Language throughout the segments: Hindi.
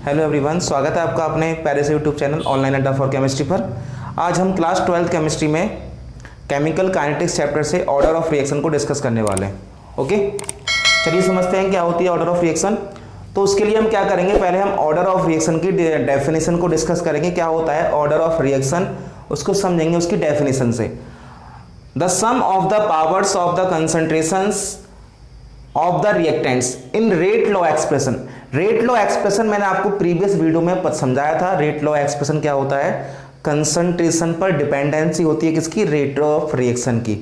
हेलो एवरीवन, स्वागत है आपका अपने पैरिस यूट्यूब चैनल ऑनलाइन अड्डा फॉर केमिस्ट्री पर। आज हम क्लास 12 केमिस्ट्री में केमिकल काइनेटिक्स चैप्टर से ऑर्डर ऑफ रिएक्शन को डिस्कस करने वाले हैं। ओके, चलिए समझते हैं क्या होती है ऑर्डर ऑफ रिएक्शन। तो उसके लिए हम क्या करेंगे, पहले हम ऑर्डर ऑफ रिएक्शन की डेफिनेशन को डिस्कस करेंगे। क्या होता है ऑर्डर ऑफ रिएक्शन, उसको समझेंगे उसकी डेफिनेशन से। The sum of the powers of the concentrations of the reactants in rate law expression. Rate law expression मैंने आपको प्रीवियस वीडियो में समझाया था। रेट लॉ एक्सप्रेशन क्या होता है, कंसंट्रेशन पर डिपेंडेंसी होती है किसकी, रेट ऑफ रिएक्शन की।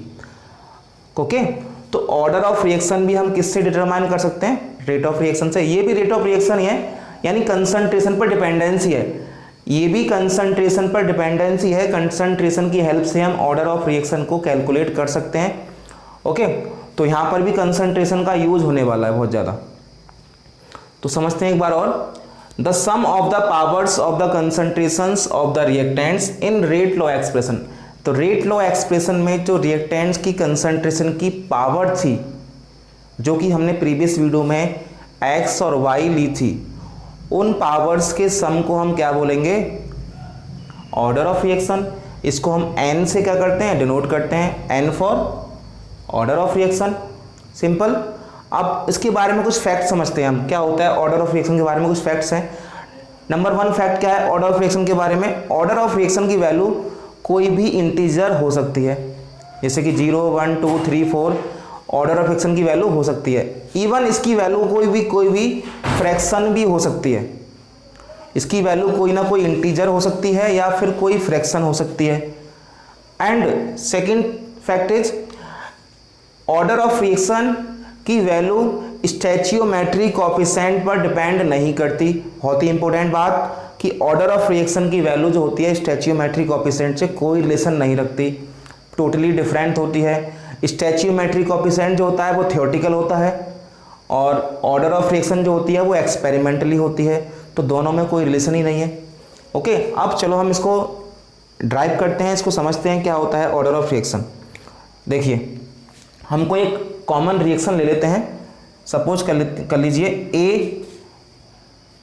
ओके, तो ऑर्डर ऑफ रिएक्शन भी हम किससे डिटरमाइन कर सकते हैं, रेट ऑफ रिएक्शन से। ये भी रेट ऑफ रिएक्शन ही है, यानी कंसंट्रेशन पर डिपेंडेंसी है। ये भी कंसंट्रेशन पर डिपेंडेंसी है। कंसंट्रेशन की हेल्प से हम ऑर्डर ऑफ रिएक्शन को कैलकुलेट कर सकते हैं। ओके, तो यहां पर भी कंसंट्रेशन का यूज होने वाला है बहुत ज्यादा। तो समझते हैं एक बार और। The sum of the powers of the concentrations of the reactants in rate law expression. तो रेट लॉ एक्सप्रेशन में जो रिएक्टेंट्स की कंसंट्रेशन की पावर थी, जो कि हमने प्रीवियस वीडियो में x और y ली थी, उन पावर्स के सम को हम क्या बोलेंगे, ऑर्डर ऑफ रिएक्शन। इसको हम n से क्या करते हैं, डिनोट करते हैं, n for order of reaction. Simple. अब इसके बारे में कुछ फैक्ट समझते हैं हम, क्या होता है ऑर्डर ऑफ रिएक्शन के बारे में कुछ फैक्ट्स हैं। नंबर 1 फैक्ट क्या है ऑर्डर ऑफ रिएक्शन के बारे में, ऑर्डर ऑफ रिएक्शन की वैल्यू कोई भी इंटीजर हो सकती है, जैसे कि 0, 1, 2, 3, 4 ऑर्डर ऑफ रिएक्शन की वैल्यू हो सकती है। इवन इसकी वैल्यू कोई भी फ्रैक्शन भी हो सकती है। इसकी वैल्यू कोई ना कोई इंटीजर हो सकती है या फिर कोई फ्रैक्शन हो सकती है। And second fact is order of reaction की वैल्यू स्टैचियोमेट्री कोएफिशिएंट पर डिपेंड नहीं करती। बहुत ही इंपॉर्टेंट बात कि ऑर्डर ऑफ रिएक्शन की वैल्यू जो होती है स्टैचियोमेट्री कोएफिशिएंट से कोई रिलेशन नहीं रखती, टोटली डिफरेंट होती है। स्टैचियोमेट्री कोएफिशिएंट जो होता है वो थ्योरेटिकल होता है और ऑर्डर ऑफ रिएक्शन जो होती है वो एक्सपेरिमेंटली होती है, तो दोनों में कोई रिलेशन ही नहीं है। ओके, अब चलो हम इसको ड्राइव करते हैं, इसको समझते हैं क्या होता है ऑर्डर ऑफ रिएक्शन। देखिए, हमको एक कॉमन रिएक्शन ले लेते हैं। सपोज कर लीजिए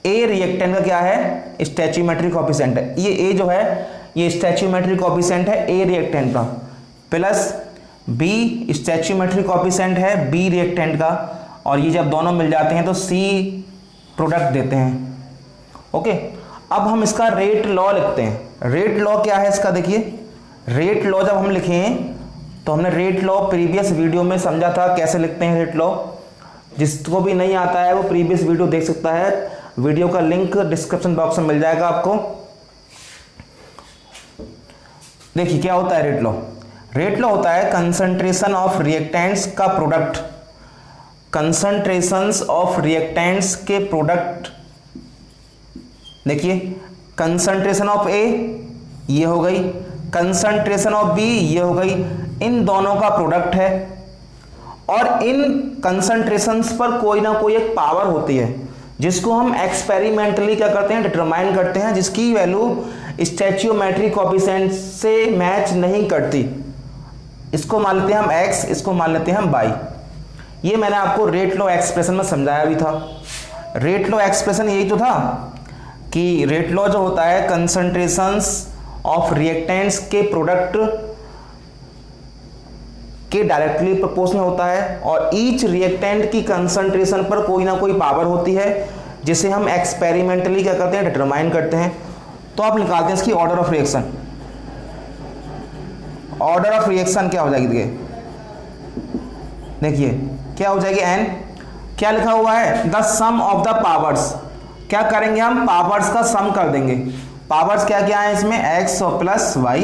ए रिएक्टेंट का क्या है, स्टैचियोमेट्री कोएफिशिएंट है। ये ए जो है ये स्टैचियोमेट्री कोएफिशिएंट है ए रिएक्टेंट का, प्लस बी स्टैचियोमेट्री कोएफिशिएंट है बी रिएक्टेंट का, और ये जब दोनों मिल जाते हैं तो सी प्रोडक्ट देते हैं। ओके, अब हम इसका रेट लॉ लिखते हैं। रेट लॉ क्या है इसका, देखिए रेट लॉ जब हम लिखें तो हमने रेट लॉ प्रीवियस वीडियो में समझा था कैसे लिखते हैं रेट लॉ। जिसको भी नहीं आता है वो प्रीवियस वीडियो देख सकता है, वीडियो का लिंक डिस्क्रिप्शन बॉक्स में मिल जाएगा आपको। देखिए क्या होता है रेट लॉ। रेट लॉ होता है कंसंट्रेशन ऑफ रिएक्टेंट्स का प्रोडक्ट, कंसंट्रेशंस ऑफ रिएक्टेंट्स के प्रोडक्ट। देखिए कंसंट्रेशन ऑफ ए ये हो गई, कंसंट्रेशन ऑफ बी ये हो गई, इन दोनों का प्रोडक्ट है। और इन कंसंट्रेशंस पर कोई ना कोई एक पावर होती है जिसको हम एक्सपेरिमेंटली क्या करते हैं, डिटरमाइन करते हैं, जिसकी वैल्यू स्टैचियोमेट्री कोएफिशिएंट से मैच नहीं करती। इसको मान लेते हैं हम x, इसको मान लेते हैं हम y। ये मैंने आपको रेट लॉ एक्सप्रेशन में समझाया भी था। रेट लॉ एक्सप्रेशन यही तो था कि रेट लॉ जो होता है कंसंट्रेशंस ऑफ रिएक्टेंट्स के प्रोडक्ट के डायरेक्टली प्रोपोर्शनल होता है, और ईच रिएक्टेंट की कंसंट्रेशन पर कोई ना कोई पावर होती है जिसे हम एक्सपेरिमेंटली क्या करते हैं, डिटरमाइन करते हैं। तो आप निकालते हैं इसकी order of reaction. Order of reaction क्या हो जाएगी, देखिए क्या हो जाएगी, n क्या लिखा हुआ है, the sum of the powers. क्या करेंगे हम, पावर्स का सम कर देंगे। पावर्स क्या क्या है इसमें, x और प्लस y,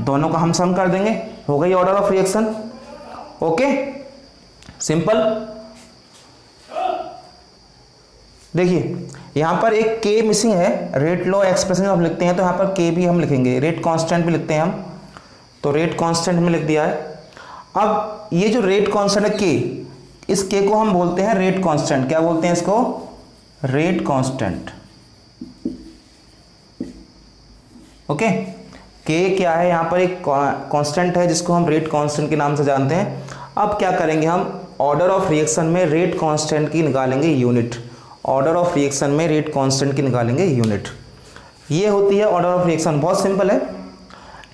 दोनों का हम सम कर देंगे, हो गई order of reaction. Okay, simple. देखिए यहां पर एक k मिसिंग है। रेट लॉ एक्सप्रेशन हम लिखते हैं तो यहां पर k भी हम लिखेंगे, रेट कांस्टेंट भी लिखते हैं हम, तो रेट कांस्टेंट में लिख दिया है। अब ये जो रेट कांस्टेंट है k, इस k को हम बोलते हैं रेट कांस्टेंट। क्या बोलते हैं इसको, रेट कांस्टेंट। ओके, k क्या है, यहाँ पर एक कांस्टेंट है जिसको हम रेट कांस्टेंट के नाम से जानते हैं। अब क्या करेंगे हम, ऑर्डर ऑफ रिएक्शन में रेट कांस्टेंट की निकालेंगे यूनिट, ऑर्डर ऑफ रिएक्शन में रेट कांस्टेंट की निकालेंगे यूनिट। ये होती है ऑर्डर ऑफ रिएक्शन, बहुत सिंपल है।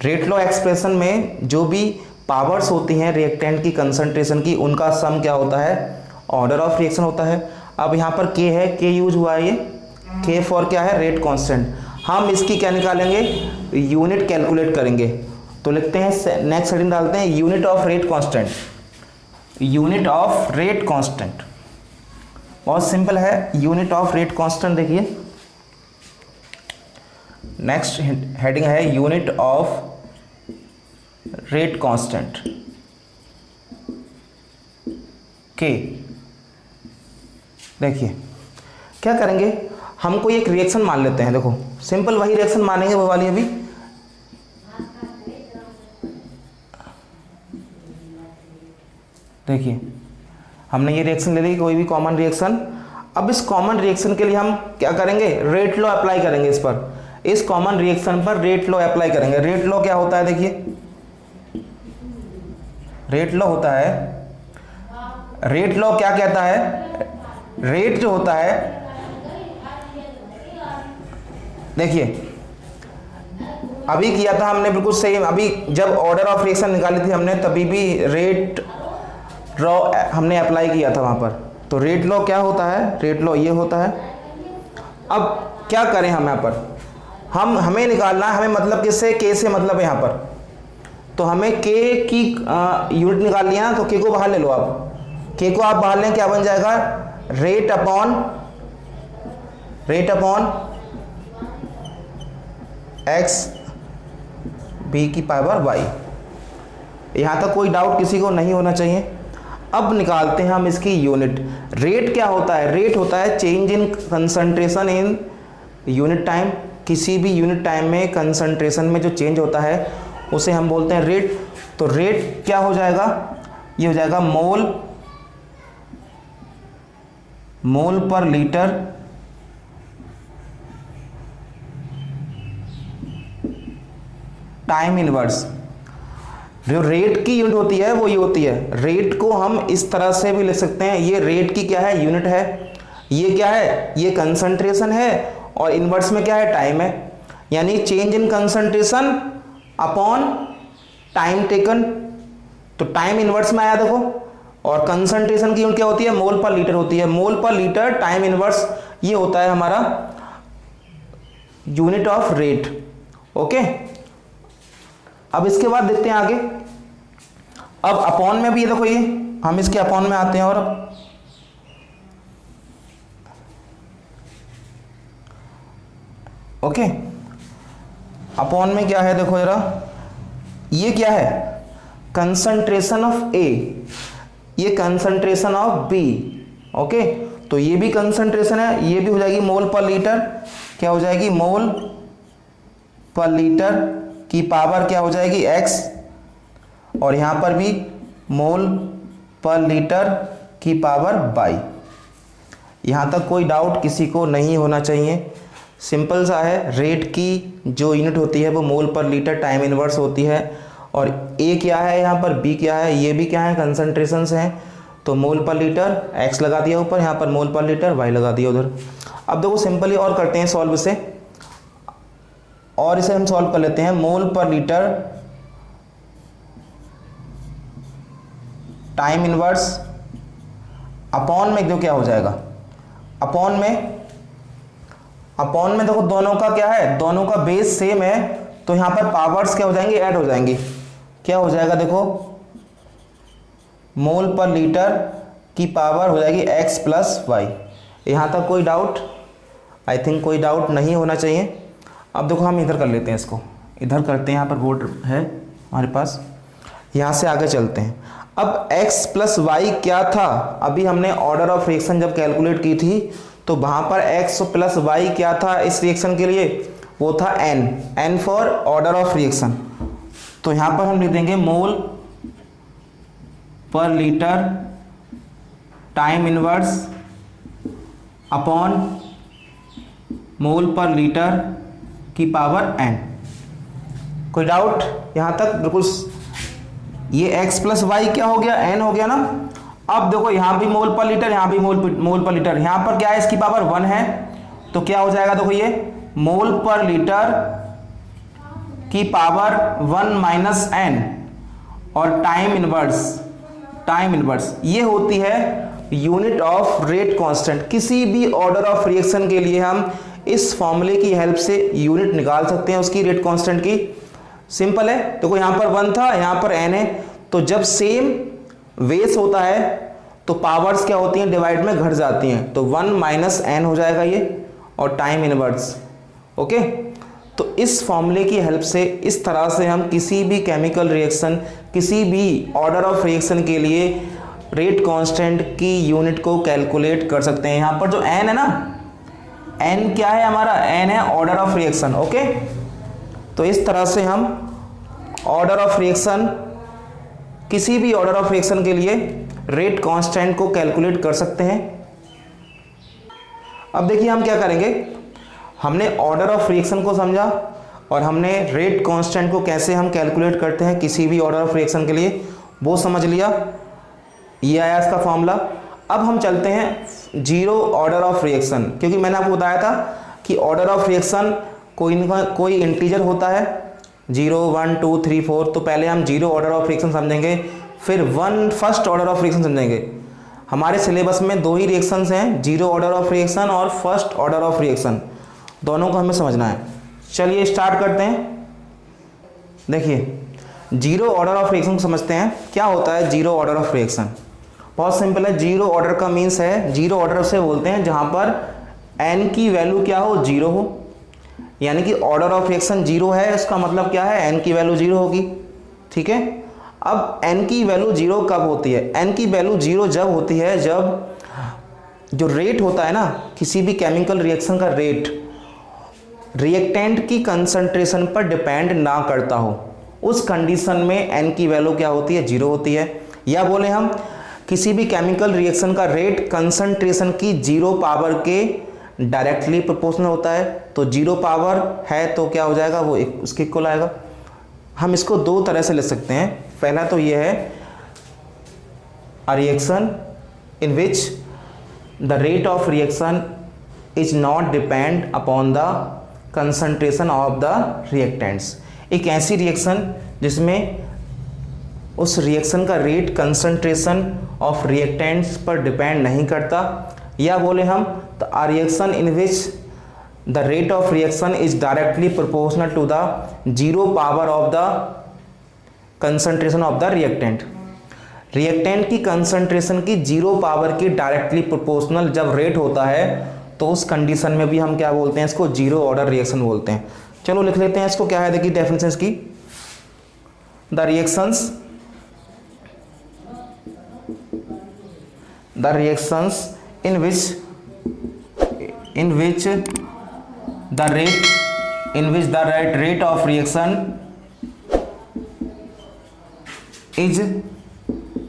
रेट लॉ एक्सप्रेशन में जो भी पावर्स होती हैं रिएक्टेंट की कंसंट्रेशन की, उनका सम क्या होता है, ऑर्डर ऑफ रिएक्शन होता है। अब यहाँ पर के है, के यूज हुआ है, ये के फॉर क्या है, रेट कांस्टेंट। हम इसकी क्या निकालेंगे, यूनिट कैलकुलेट करेंगे। तो लिखते हैं नेक्स्ट हेडिंग डालते हैं unit of rate constant, unit of rate constant. बहुत सिंपल है, यूनिट ऑफ रेट कांस्टेंट। देखिए नेक्स्ट हेडिंग है यूनिट ऑफ रेट कांस्टेंट के। देखिए क्या करेंगे, हम कोई एक रिएक्शन मान लेते हैं। देखो सिंपल वही रिएक्शन मानेंगे, वो वाली अभी। देखिए हमने ये रिएक्शन ले ली, कोई भी कॉमन रिएक्शन। अब इस कॉमन रिएक्शन के लिए हम क्या करेंगे, रेट लॉ अप्लाई करेंगे इस पर, इस कॉमन रिएक्शन पर रेट लॉ अप्लाई करेंगे। रेट लॉ क्या होता है, देखिए रेट लॉ होता है, रेट लॉ क्या कहता है, रेट जो होता है, देखिए अभी किया था हमने बिल्कुल सेम। अभी जब ऑर्डर ऑफ रिएक्शन निकाली थी हमने, तभी भी रेट लॉ हमने अप्लाई किया था वहां पर। तो रेट लॉ क्या होता है, रेट लॉ ये होता है। अब क्या करें हम यहाँ पर, हमें निकालना है, हमें मतलब किससे, के से मतलब है यहाँ पर। तो हमें के की यूनिट निकालनी है, तो के को बाहर ले लो आप। के को आप बाहर लें, क्या बन जाएगा, रेट अपॉन एक्स बी की पावर वाई। यहाँ तक कोई डाउट किसी को नहीं होना चाहिए। अब निकालते हैं हम इसकी यूनिट। रेट क्या होता है, रेट होता है change in concentration in unit time. किसी भी यूनिट टाइम में कंसंट्रेशन में जो चेंज होता है उसे हम बोलते हैं रेट। तो रेट क्या हो जाएगा, ये हो जाएगा मोल पर लीटर टाइम इनवर्स। जो रेट की यूनिट होती है वो ये होती है। रेट को हम इस तरह से भी लिख सकते हैं, ये रेट की क्या है, यूनिट है। ये क्या है, ये कंसंट्रेशन है, और इनवर्स में क्या है, टाइम है। यानी change in concentration upon time taken. तो टाइम इनवर्स में आया देखो, और कंसंट्रेशन की यूनिट क्या होती है, मोल पर लीटर होती है। मोल पर लीटर टाइम इनवर्स, ये होता है हमारा यूनिट ऑफ रेट। ओके, अब इसके बाद देखते हैं आगे। अब अपॉन में भी देखो, ये हम इसके अपॉन में आते हैं। और ओके, अपॉन में क्या है, देखो जरा, ये क्या है, कंसंट्रेशन ऑफ ए, ये कंसंट्रेशन ऑफ बी। ओके, तो ये भी कंसंट्रेशन है, ये भी हो जाएगी मोल पर लीटर। क्या हो जाएगी, मोल पर लीटर की पावर क्या हो जाएगी, एक्स। और यहां पर भी मोल पर लीटर की पावर बाई। यहां तक कोई डाउट किसी को नहीं होना चाहिए, सिंपल सा है। रेट की जो यूनिट होती है वो मोल पर लीटर टाइम इनवर्स होती है। और ए क्या है यहाँ पर, बी क्या है, ये भी क्या है, कंसंट्रेशन हैं। तो मोल पर लीटर एक्स लगा दिया ऊपर, यहाँ पर मोल पर लीटर वाई लगा दिया उधर। अब देखो सिंपली और करते हैं सॉल्व इसे, और इसे हम सॉल्व कर लेते हैं। मोल पर लीटर टाइम इनवर्स अपॉन में, देखो क्या हो जाएगा, अपॉन में देखो दोनों का क्या है, दोनों का बेस सेम है। तो यहां पर पावर्स क्या हो जाएंगी, ऐड हो जाएंगी। क्या हो जाएगा, देखो मोल पर लीटर की पावर हो जाएगी एक्स प्लस वाई। यहां तक कोई डाउट, आई थिंक कोई डाउट नहीं होना चाहिए। अब देखो हम इधर कर लेते हैं, इसको इधर करते हैं। यहाँ पर बोर्ड है हमारे पास, यहाँ से आगे चलते हैं। अब x प्लस वाई क्या था, अभी हमने ऑर्डर ऑफ रिएक्शन जब कैलकुलेट की थी तो वहाँ पर x प्लस वाई क्या था इस रिएक्शन के लिए, वो था n for order of reaction. तो यहाँ पर हम लिख देंगे मोल पर litre time inverse upon mole पर लीटर की पावर n। कोई डाउट यहाँ तक, बिल्कुल। ये x प्लस वाई क्या हो गया, n हो गया ना। अब देखो यहाँ भी मोल पर लीटर, यहाँ भी मोल पर लीटर, यहाँ पर क्या है, इसकी पावर 1 है, तो क्या हो जाएगा, देखो ये मोल पर लीटर की पावर 1 माइनस n और टाइम इनवर्स ये होती है यूनिट ऑफ रेट कांस्टेंट। किसी भी ऑर्डर ऑफ रिएक्शन के लिए हम इस फॉर्मूले की हेल्प से यूनिट निकाल सकते हैं उसकी रेट कांस्टेंट की। सिंपल है, देखो यहाँ पर 1 था, यहाँ पर n है, तो जब सेम वेस होता है तो पावर्स क्या होती हैं, डिवाइड में घट जाती हैं, तो 1 माइनस n हो जाएगा ये, और टाइम इनवर्स। ओके, तो इस फॉर्मूले की हेल्प से इस तरह से हम किसी भी केमिकल रिएक्शन, किसी भी ऑर्डर ऑफ रिएक्शन के लिए रेट कांस्टेंट की यूनिट को कैलकुलेट कर सकते हैं। यहाँ पर जो n है ना, n क्या है हमारा, n है ऑर्डर ऑफ रिएक्शन। ओके, तो इस तरह से हम ऑर्डर ऑफ रिएक्शन, किसी भी ऑर्डर ऑफ रिएक्शन के लिए रेट कांस्टेंट को कैलकुलेट कर सकते हैं। अब देखिए हम क्या करेंगे, हमने ऑर्डर ऑफ रिएक्शन को समझा और हमने रेट कांस्टेंट को कैसे हम कैलकुलेट करते हैं किसी भी ऑर्डर ऑफ रिएक्शन के लिए वो समझ लिया, ये आया इसका फॉर्मूला। अब हम चलते हैं जीरो ऑर्डर ऑफ रिएक्शन, क्योंकि मैंने आपको बताया था कि ऑर्डर ऑफ रिएक्शन कोई इंटीजर होता है 0 1 2 3 4, तो पहले हम जीरो ऑर्डर ऑफ रिएक्शन समझेंगे, फिर फर्स्ट ऑर्डर ऑफ रिएक्शन समझेंगे। हमारे सिलेबस में 2 ही रिएक्शंस हैं, जीरो ऑर्डर ऑफ रिएक्शन और फर्स्ट ऑर्डर ऑफ रिएक्शन, दोनों को हमें समझना है। चलिए स्टार्ट करते हैं। देखिए जीरो ऑर्डर ऑफ रिएक्शन को समझते हैं। क्या होता है जीरो ऑर्डर ऑफ रिएक्शन, बहुत सिंपल है। जीरो ऑर्डर का मीन्स है, जीरो ऑर्डर से बोलते हैं जहां पर n की वैल्यू क्या हो, 0 हो, यानी कि ऑर्डर ऑफ रिएक्शन 0 है, इसका मतलब क्या है, n की वैल्यू 0 होगी। ठीक है, अब n की वैल्यू 0 कब होती है, n की वैल्यू 0 जब होती है जब जो रेट होता है ना किसी भी केमिकल रिएक्शन का रेट रिएक्टेंट की कंसंट्रेशन पर डिपेंड ना करता हो, उस कंडीशन में n की वैल्यू क्या होती है, 0 होती है। या बोले हम किसी भी केमिकल रिएक्शन का रेट कंसंट्रेशन की 0 पावर के डायरेक्टली प्रोपोर्शनल होता है, तो 0 पावर है तो क्या हो जाएगा, वो उसके इक्वल आएगा। हम इसको 2 तरह से लिख सकते हैं। पहला तो ये है a reaction in which the rate of reaction is not depend upon the concentration of the reactants. एक ऐसी रिएक्शन जिसमें उस रिएक्शन का रेट कंसंट्रेशन ऑफ रिएक्टेंट्स पर डिपेंड नहीं करता। या बोले हम तो a reaction in which the rate of reaction is directly proportional to the 0 power of the concentration of the reactant. Reactant की कंसंट्रेशन की 0 पावर की डायरेक्टली प्रोपोर्शनल जब रेट होता है तो उस कंडीशन में भी हम क्या बोलते हैं, इसको जीरो ऑर्डर रिएक्शन बोलते हैं। चलो लिख लेते हैं इसको, क्या है देखिए डेफिनेशंस की। The reactions in which the rate of reaction is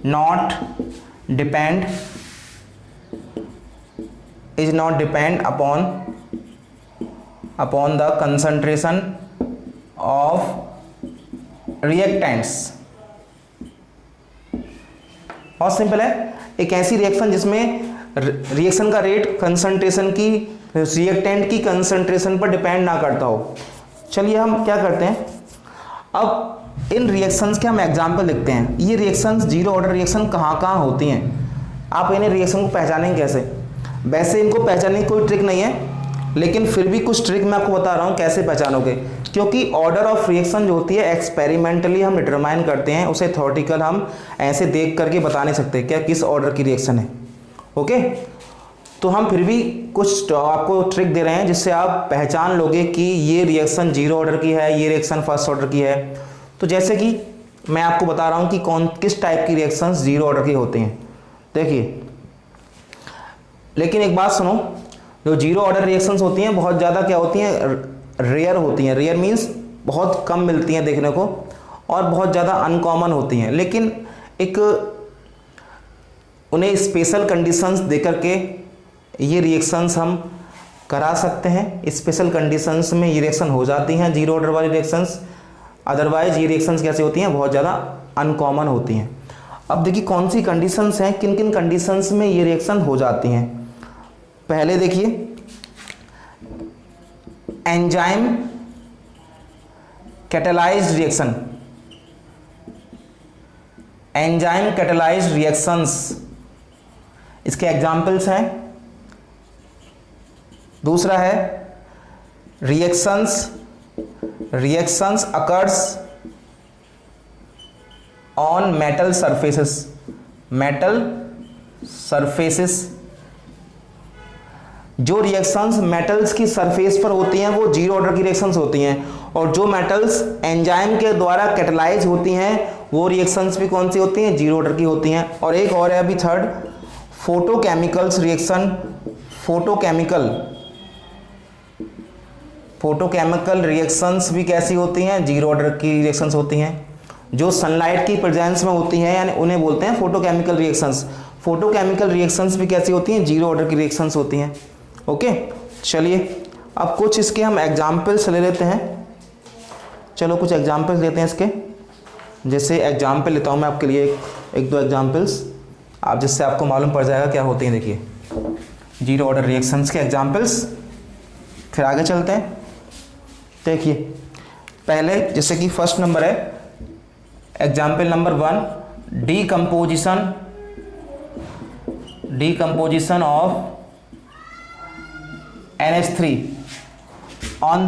not depend upon the concentration of reactants। बहुत सिंपल है, एक ऐसी रिएक्शन जिसमें रिएक्शन का रेट कंसंट्रेशन की रिएक्टेंट की कंसंट्रेशन पर डिपेंड ना करता हो। चलिए हम क्या करते हैं, अब इन रिएक्शंस के हम एग्जाम्पल लिखते हैं। ये रिएक्शंस जीरो ऑर्डर रिएक्शन कहाँ कहाँ होती हैं, आप इन्हें रिएक्शन को पहचानेंगे कैसे। वैसे इनको पहचानने की कोई ट्रिक नहीं है, लेकिन फिर भी कुछ ट्रिक मैं आपको बता रहा हूँ कैसे पहचानोगे, क्योंकि ऑर्डर ऑफ रिएक्शन जो होती है एक्सपेरिमेंटली हम डिटरमाइन करते हैं, उसे थ्योरेटिकल हम ऐसे देख करके बता नहीं सकते क्या किस ऑर्डर की रिएक्शन है। ओके, तो हम फिर भी कुछ आपको ट्रिक दे रहे हैं जिससे आप पहचान लोगे कि ये रिएक्शन जीरो ऑर्डर की है, ये रिएक्शन फर्स्ट ऑर्डर की है। तो जैसे कि मैं आपको बता रहा हूँ कि किस टाइप की रिएक्शंस जीरो ऑर्डर की होती हैं। देखिए, लेकिन एक बात सुनो, जो जीरो ऑर्डर रिएक्शंस होती हैं बहुत ज़्यादा क्या होती हैं, रेयर होती हैं। रेयर मीन्स बहुत कम मिलती हैं देखने को और बहुत ज़्यादा अनकॉमन होती हैं, लेकिन एक उन्हें स्पेशल कंडीशंस देकर के ये रिएक्शंस हम करा सकते हैं। स्पेशल कंडीशंस में ये रिएक्शन हो जाती हैं जीरो ऑर्डर वाली रिएक्शंस, अदरवाइज ये रिएक्शंस कैसे होती हैं, बहुत ज़्यादा अनकॉमन होती हैं। अब देखिए कौन सी कंडीशंस हैं, किन किन कंडीशंस में ये रिएक्शन हो जाती हैं। पहले देखिए enzyme catalysed reaction, enzyme catalysed reactions, इसके एग्जाम्पल्स हैं। दूसरा है reactions occurs on metal surfaces, जो रिएक्शंस मेटल्स की सरफेस पर होती हैं वो जीरो ऑर्डर की रिएक्शंस होती हैं, और जो मेटल्स एंजाइम के द्वारा कैटालाइज होती हैं वो रिएक्शंस भी कौन सी होती हैं, जीरो ऑर्डर की होती हैं। और एक और है अभी थर्ड, फोटोकेमिकल्स रिएक्शन, फोटोकेमिकल रिएक्शंस भी कैसी होती हैं, जीरो ऑर्डर की रिएक्शंस होती हैं। जो सनलाइट की प्रेजेंस में होती हैं यानी उन्हें बोलते हैं फोटोकेमिकल रिएक्शंस। फोटोकेमिकल रिएक्शंस भी कैसी होती हैं, जीरो ऑर्डर की रिएक्शंस होती हैं। ओके, चलिए अब कुछ इसके हम एग्जाम्पल्स ले लेते हैं। चलो कुछ एग्जाम्पल्स लेते हैं इसके। जैसे एग्जाम्पल लेता हूँ मैं आपके लिए एक दो एग्जाम्पल्स, आप जिससे आपको मालूम पड़ जाएगा क्या होती हैं। देखिए जीरो ऑर्डर रिएक्शंस के एग्जाम्पल्स, फिर आगे चलते हैं। देखिए पहले जैसे कि फर्स्ट नंबर है example number 1, decomposition of NH3 on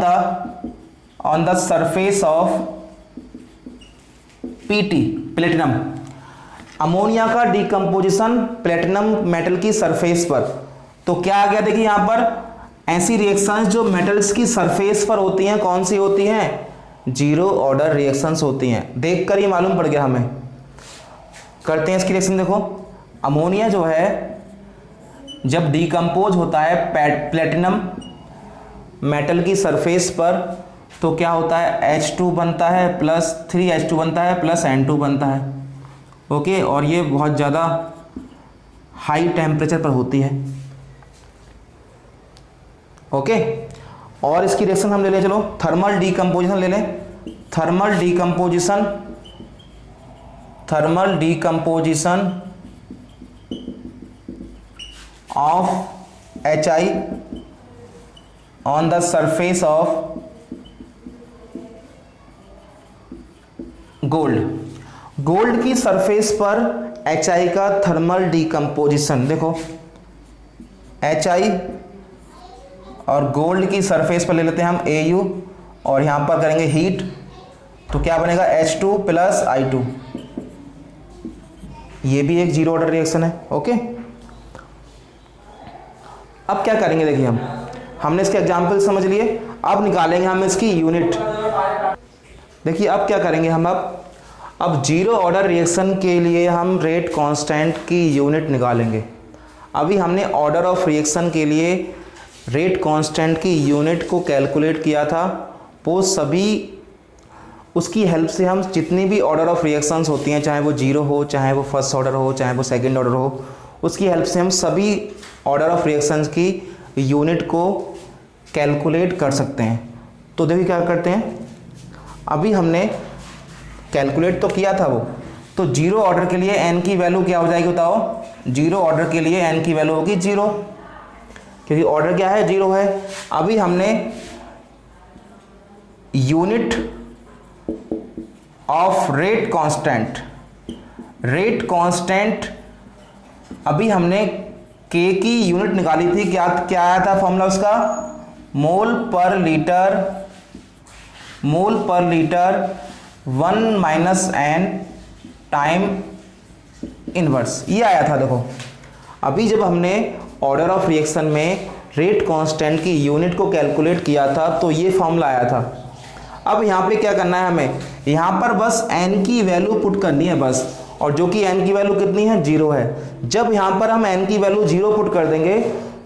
the surface of PT platinum. Ammonia का डीकम्पोजिशन प्लेटिनम मेटल की सरफेस पर, तो क्या आ गया देखिए यहां पर ऐसी रिएक्शंस जो मेटल्स की सरफेस पर होती हैं कौन सी होती हैं, जीरो ऑर्डर रिएक्शंस होती हैं। देखकर ही मालूम पड़ गया हमें। करते हैं इसकी रिएक्शन। देखो अमोनिया जो है जब डीकम्पोज होता है प्लेटिनम मेटल की सरफेस पर तो क्या होता है, H2 बनता है प्लस 3H2 बनता है प्लस N2 बनता है। ओके, और ये बहुत ज़्यादा हाई टेम्परेचर पर होती है। ओके, और इसकी रिएक्शन हम ले लें, चलो थर्मल डीकम्पोजिशन ले लें। Thermal decomposition of HI on the surface of gold की सरफेस पर HI का थर्मल डीकम्पोजिशन। देखो HI और गोल्ड की सरफेस पर ले लेते हैं हम AU और यहां पर करेंगे हीट, तो क्या बनेगा H2 प्लस I2। ये भी एक जीरो ऑर्डर रिएक्शन है। ओके, अब क्या करेंगे देखिए हमने इसके एग्जाम्पल समझ लिए, अब निकालेंगे हम इसकी यूनिट। देखिए अब क्या करेंगे हम, अब जीरो ऑर्डर रिएक्शन के लिए हम रेट कांस्टेंट की यूनिट निकालेंगे। अभी हमने ऑर्डर ऑफ रिएक्शन के लिए रेट कांस्टेंट की यूनिट को कैलकुलेट किया था, वो सभी उसकी हेल्प से हम जितनी भी ऑर्डर ऑफ रिएक्शंस होती हैं, चाहे वो जीरो हो, चाहे वो फर्स्ट ऑर्डर हो, चाहे वो सेकंड ऑर्डर हो, उसकी हेल्प से हम सभी ऑर्डर ऑफ रिएक्शंस की यूनिट को कैलकुलेट कर सकते हैं। तो देखिए क्या करते हैं, अभी हमने कैलकुलेट तो किया था वो, तो जीरो ऑर्डर के लिए n की वैल्यू क्या हो जाएगी बताओ। जीरो ऑर्डर के लिए n की वैल्यू होगी जीरो, क्योंकि ऑर्डर क्या है, जीरो है। अभी हमने यूनिट ऑफ रेट कांस्टेंट अभी हमने K की यूनिट निकाली थी। क्या आया था फॉर्मूला उसका, मोल पर litre 1 minus n time inverse, ये आया था। देखो अभी जब हमने ऑर्डर ऑफ रिएक्शन में रेट कांस्टेंट की यूनिट को कैलकुलेट किया था तो ये फॉर्मूला आया था। अब यहाँ पे क्या करना है हमें, यहाँ पर बस n की वैल्यू पुट करनी है बस, और जो कि n की वैल्यू कितनी है, जीरो है। जब यहाँ पर हम n की वैल्यू जीरो पुट कर देंगे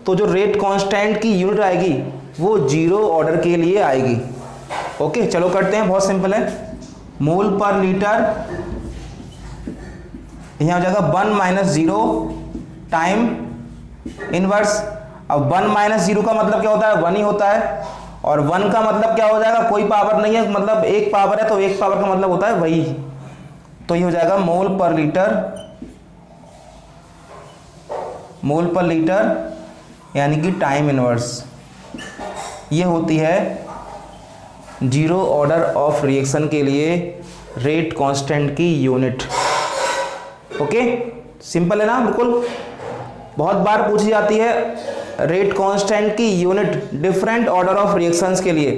तो जो रेट कांस्टेंट की यूनिट आएगी वो जीरो ऑर्डर के लिए आएगी। ओके, चलो करते हैं, बहुत सिंपल है। मोल पर लीटर यहाँ हो जाएगा 1 माइनस जीरो टाइम इनवर्स। अब 1 माइनस जीरो का मतलब क्या होता है, 1 ही होता है, और 1 का मतलब क्या हो जाएगा, कोई पावर नहीं है, मतलब एक पावर है, तो एक पावर का मतलब होता है वही। तो ये हो जाएगा मोल पर लीटर यानी कि टाइम इनवर्स। ये होती है जीरो ऑर्डर ऑफ रिएक्शन के लिए रेट कांस्टेंट की यूनिट। ओके, सिंपल है ना, बिल्कुल। बहुत बार पूछी जाती है रेट कांस्टेंट की unit different order of reactions के लिए।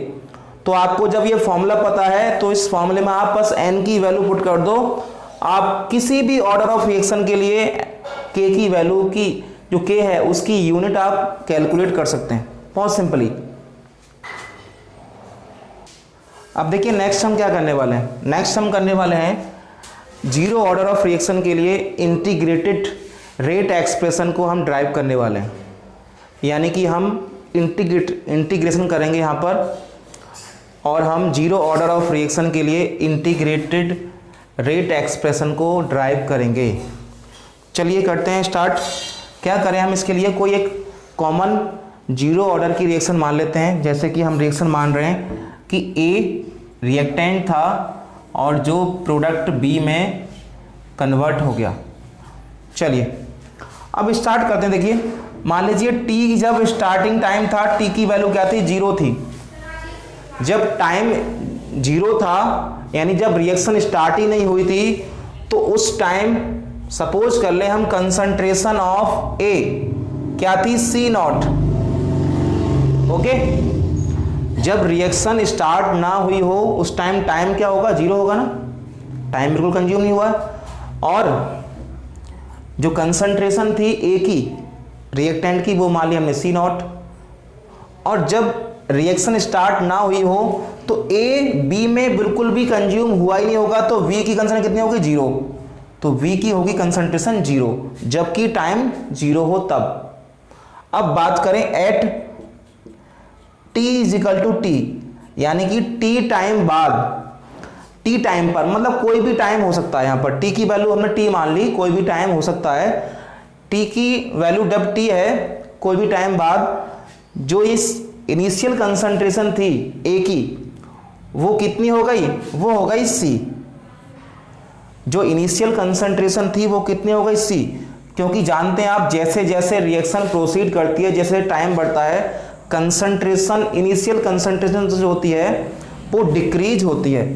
तो आपको जब ये फॉर्मूला पता है तो इस फॉर्मूले में आप बस n की वैल्यू पुट कर दो। आप किसी भी ऑर्डर ऑफ रिएक्शन के लिए k की वैल्यू की जो k है उसकी यूनिट आप कैलकुलेट कर सकते हैं, बहुत सिंपली। अब देखिए नेक्स्ट हम क्या करने वाले हैं। नेक्स्ट हम करने वाले हैं जीरो ऑर्डर ऑफ रिएक्शन के लिए इंटीग्रेटेड रेट एक्सप्रेशन को हम ड्राइव करने वाले हैं। यानी कि हम इंटीग्रेशन करेंगे यहाँ पर, और हम जीरो ऑर्डर ऑफ रिएक्शन के लिए इंटीग्रेटेड रेट एक्सप्रेशन को ड्राइव करेंगे। चलिए करते हैं स्टार्ट। क्या करें हम इसके लिए, कोई एक कॉमन जीरो ऑर्डर की रिएक्शन मान लेते हैं। जैसे कि हम रिएक्शन मान रहे हैं कि A रिएक्टेंट था और जो प्रोडक्ट B में कन्वर्ट हो गया। चलिए अब स्टार्ट करते हैं। देखिए मान लीजिए T जब स्टार्टिंग टाइम था, T की वैल्यू क्या थी, 0 थी। जब टाइम 0 था यानी जब रिएक्शन स्टार्ट ही नहीं हुई थी, तो उस टाइम सपोज कर ले हम कंसंट्रेशन ऑफ A क्या थी, C0। ओके, जब रिएक्शन स्टार्ट ना हुई हो उस टाइम क्या होगा, 0 होगा ना, टाइम बिल्कुल कंज्यूम नहीं हुआ है। और जो कंसंट्रेशन थी A की रिएक्टेंट की वो मान ली हमने C0। और जब रिएक्शन स्टार्ट ना हुई हो तो A B में बिल्कुल भी कंज्यूम हुआ ही नहीं होगा, तो V की कंसंट्रेशन कितनी होगी, 0। तो V की होगी कंसंट्रेशन 0 जबकि टाइम 0 हो तब। अब बात करें at T is equal to T, यानी कि T टाइम बाद, T टाइम पर मतलब कोई भी टाइम हो सकता है। यहाँ पर T की वैल्यू हमने T मान ली, कोई भी टाइम हो सकता है। T की वैल्यू जब T है कोई भी टाइम बाद, जो इस इनिशियल कंसंट्रेशन थी A की वो कितनी हो गई, वो हो गई C। जो इनिशियल कंसंट्रेशन थी वो कितनी हो गई, C। क्योंकि जानते हैं आप जैसे जैसे रिएक्शन प्रोसीड करती है, जैसे टाइम बढ़ता है, कंसंट्रेशन इनिशियल कंसंट्रेशन जो होती है वो डिक्रीज होती है।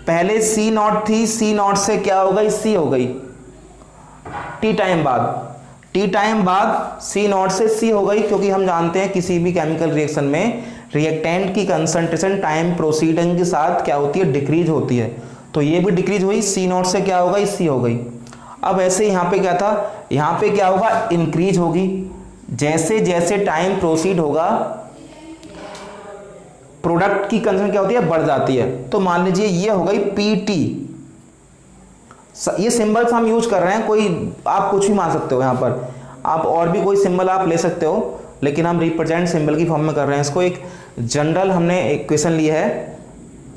पहले C0 थी, C0 से क्या हो गई, C हो गई। T टाइम बाद C0 से C हो गई, क्योंकि हम जानते हैं किसी भी केमिकल रिएक्शन में रिएक्टेंट की कंसंट्रेशन टाइम प्रोसीडिंग के साथ क्या होती है, डिक्रीज होती है। तो ये भी डिक्रीज हुई, C0 से क्या हो गई, C हो गई। अब ऐसे यहाँ पे क्या था, यहाँ पे क्या होगा, इंक्रीज होगी। जैसे जैसे टाइम प्रोसीड होगा प्रोडक्ट की कंसंट्रेशन क्या होती है, बढ़ जाती है। तो मान लीजिए ये हो गई PT। ये सिंबल्स हम यूज कर रहे हैं, कोई आप कुछ भी मान सकते हो, यहाँ पर आप और भी कोई सिंबल आप ले सकते हो, लेकिन हम रिप्रेजेंट सिंबल की फॉर्म में कर रहे हैं इसको। एक जनरल हमने इक्वेशन ली है,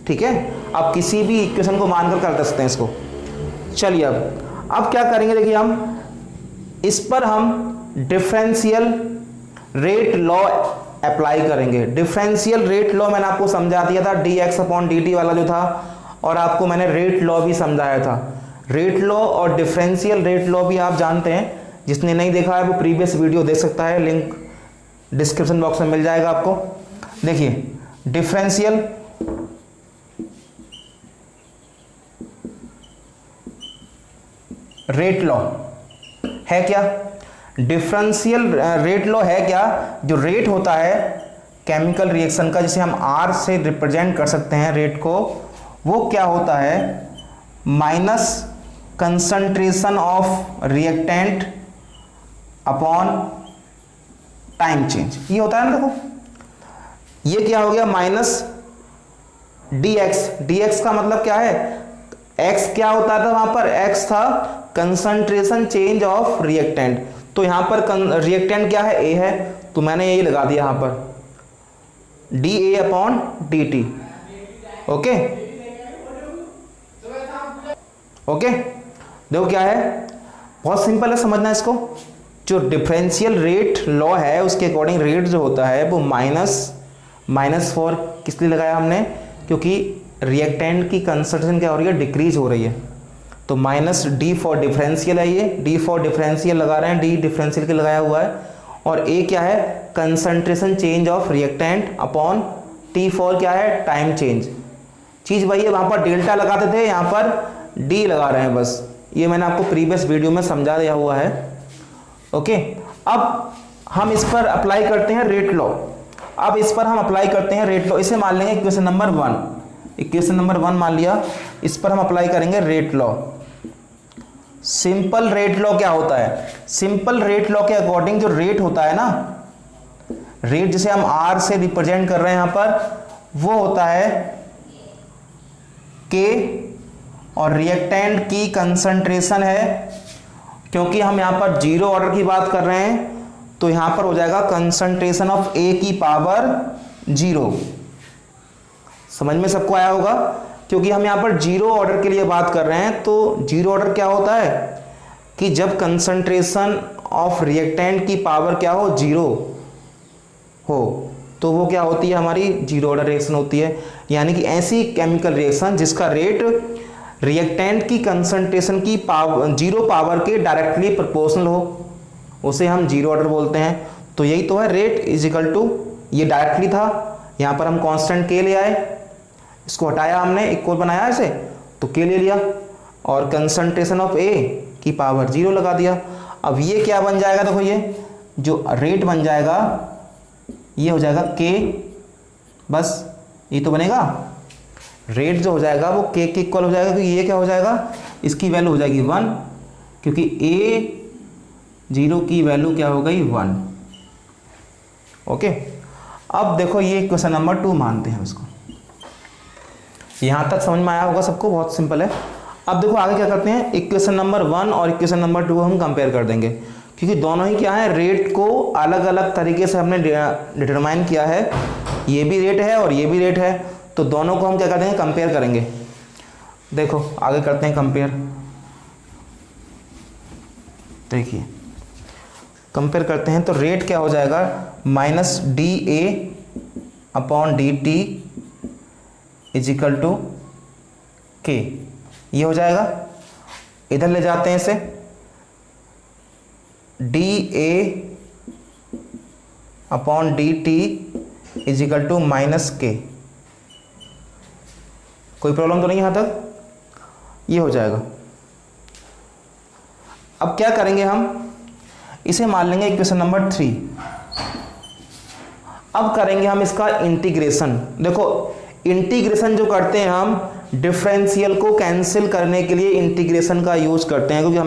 ठीक है। आप किसी भी इक्वेशन को मानकर कर सकते हैं इसको। चलिए अब क्या करेंगे, देखिए हम इस पर हम डिफरेंशियल रेट लॉ अप्लाई करेंगे। डिफरेंशियल रेट लॉ मैंने आपको समझा दिया था, dx/dt वाला जो था, और आपको मैंने रेट लॉ भी समझाया था। रेट लॉ और डिफरेंशियल रेट लॉ भी आप जानते हैं, जिसने नहीं देखा है वो प्रीवियस वीडियो देख सकता है, लिंक डिस्क्रिप्शन बॉक्स में मिल जाएगा आपको। देखिए डिफरेंशियल रेट लॉ है क्या, डिफरेंशियल रेट लॉ है क्या, जो रेट होता है केमिकल रिएक्शन का, जिसे हम R से रिप्रेजेंट कर सकते हैं रेट को, वो क्या होता है, minus concentration of reactant upon time change. ये होता है ना, देखो ये क्या हो गया, माइनस dx का मतलब क्या है, x क्या होता था वहां पर, x था कंसंट्रेशन चेंज ऑफ रिएक्टेंट। तो यहां पर रिएक्टेंट क्या है, A है, तो मैंने यही लगा दिया यहां पर dA/dt। ओके ओके, देखो क्या है, बहुत सिंपल है समझना इसको। जो डिफरेंशियल रेट लॉ है उसके अकॉर्डिंग रेट जो होता है वो माइनस फॉर किस लिए लगाया हमने, क्योंकि रिएक्टेंट की कंसंट्रेशन क्या हो रही है, डिक्रीज हो रही है। तो माइनस डी फॉर डिफरेंशियल है, ये डी फॉर डिफरेंशियल लगा रहे हैं, डी डिफरेंशियल के लगाया हुआ है। और ए क्या है, concentration change of reactant upon T for क्या है, टाइम चेंज। चीज़ वही है, वहाँ पर डेल्टा लगाते थे, यहाँ पर डी लगा रहे हैं बस। ये मैंने आपको प्रीवियस वीडियो में समझा दिया हुआ है। ओके, अब हम इस पर अप्लाई करते हैं रेट लॉ। अब इस पर हम अप्लाई करते हैं रेट लॉ। इसे मान लेंगे इक्वेशन नंबर 1, इक्वेशन नंबर 1 मान लिया। इस पर हम अप्लाई करेंगे rate law. Simple rate law क्या होता है, सिंपल रेट लॉ के अकॉर्डिंग जो रेट होता है ना, रेट जिसे हम आर से रिप्रेजेंट कर रहे हैं यहाँ पर, वो होता है के, और रिएक्टेंट की कंसंट्रेशन है। क्योंकि हम यहाँ पर जीरो ऑर्डर की बात कर रहे हैं तो यहाँ पर हो जाएगा कंसंट्रेशन ऑफ ए की पावर 0। समझ में सबको आया होगा, क्योंकि हम यहाँ पर जीरो ऑर्डर के लिए बात कर रहे हैं। तो जीरो ऑर्डर क्या होता है कि जब कंसंट्रेशन ऑफ रिएक्टेंट की पावर क्या हो, 0 हो, तो वो क्या होती है, हमारी जीरो ऑर्डर रिएक्शन होती है। यानी कि ऐसी केमिकल रिएक्शन जिसका रेट रिएक्टेंट की कंसंट्रेशन की पावर 0 पावर के डायरेक्टली प्रोपोर्शनल हो, उसे हम जीरो ऑर्डर बोलते हैं। तो यही तो है रेट इज इक्वल टू, ये डायरेक्टली था, यहाँ पर हम कांस्टेंट के ले आए, इसको हटाया हमने, इक्वल बनाया इसे, तो के ले लिया, और कंसंट्रेशन ऑफ ए की पावर 0 लगा दिया। अब ये क्या बन जाएगा, देखो ये जो रेट बन जाएगा ये हो जाएगा के, बस ये तो बनेगा। रेट जो हो जाएगा वो के इक्वल हो जाएगा, क्योंकि ये क्या हो जाएगा, इसकी वैल्यू हो जाएगी 1, क्योंकि ए 0 की वैल्यू क्या हो गई, 1। ओके, अब देखो ये क्वेश्चन नंबर 2 मानते हैं उसको। यहाँ तक समझ में आया होगा सबको, बहुत सिंपल है। अब देखो आगे क्या करते हैं, इक्वेशन नंबर 1 और इक्वेशन नंबर 2 हम कंपेयर कर देंगे, क्योंकि दोनों ही क्या है, रेट को अलग अलग तरीके से हमने डिटरमाइन किया है। ये भी रेट है और ये भी रेट है, तो दोनों को हम क्या कर देंगे, कंपेयर करेंगे। देखो आगे करते हैं कंपेयर। देखिए कंपेयर करते हैं तो रेट क्या हो जाएगा, minus D A upon D T is equal to K, ये हो जाएगा। इधर ले जाते हैं इसे, D A upon D T is equal to minus K. कोई प्रॉब्लम तो नहीं यहाँ तक, ये हो जाएगा। अब क्या करेंगे हम, इसे मान लेंगे इक्वेशन नंबर 3। अब करेंगे हम इसका इंटीग्रेशन। देखो इंटीग्रेशन जो करते हैं हम, डिफरेंशियल को कैंसिल करने के लिए इंटीग्रेशन का यूज करते हैं, क्योंकि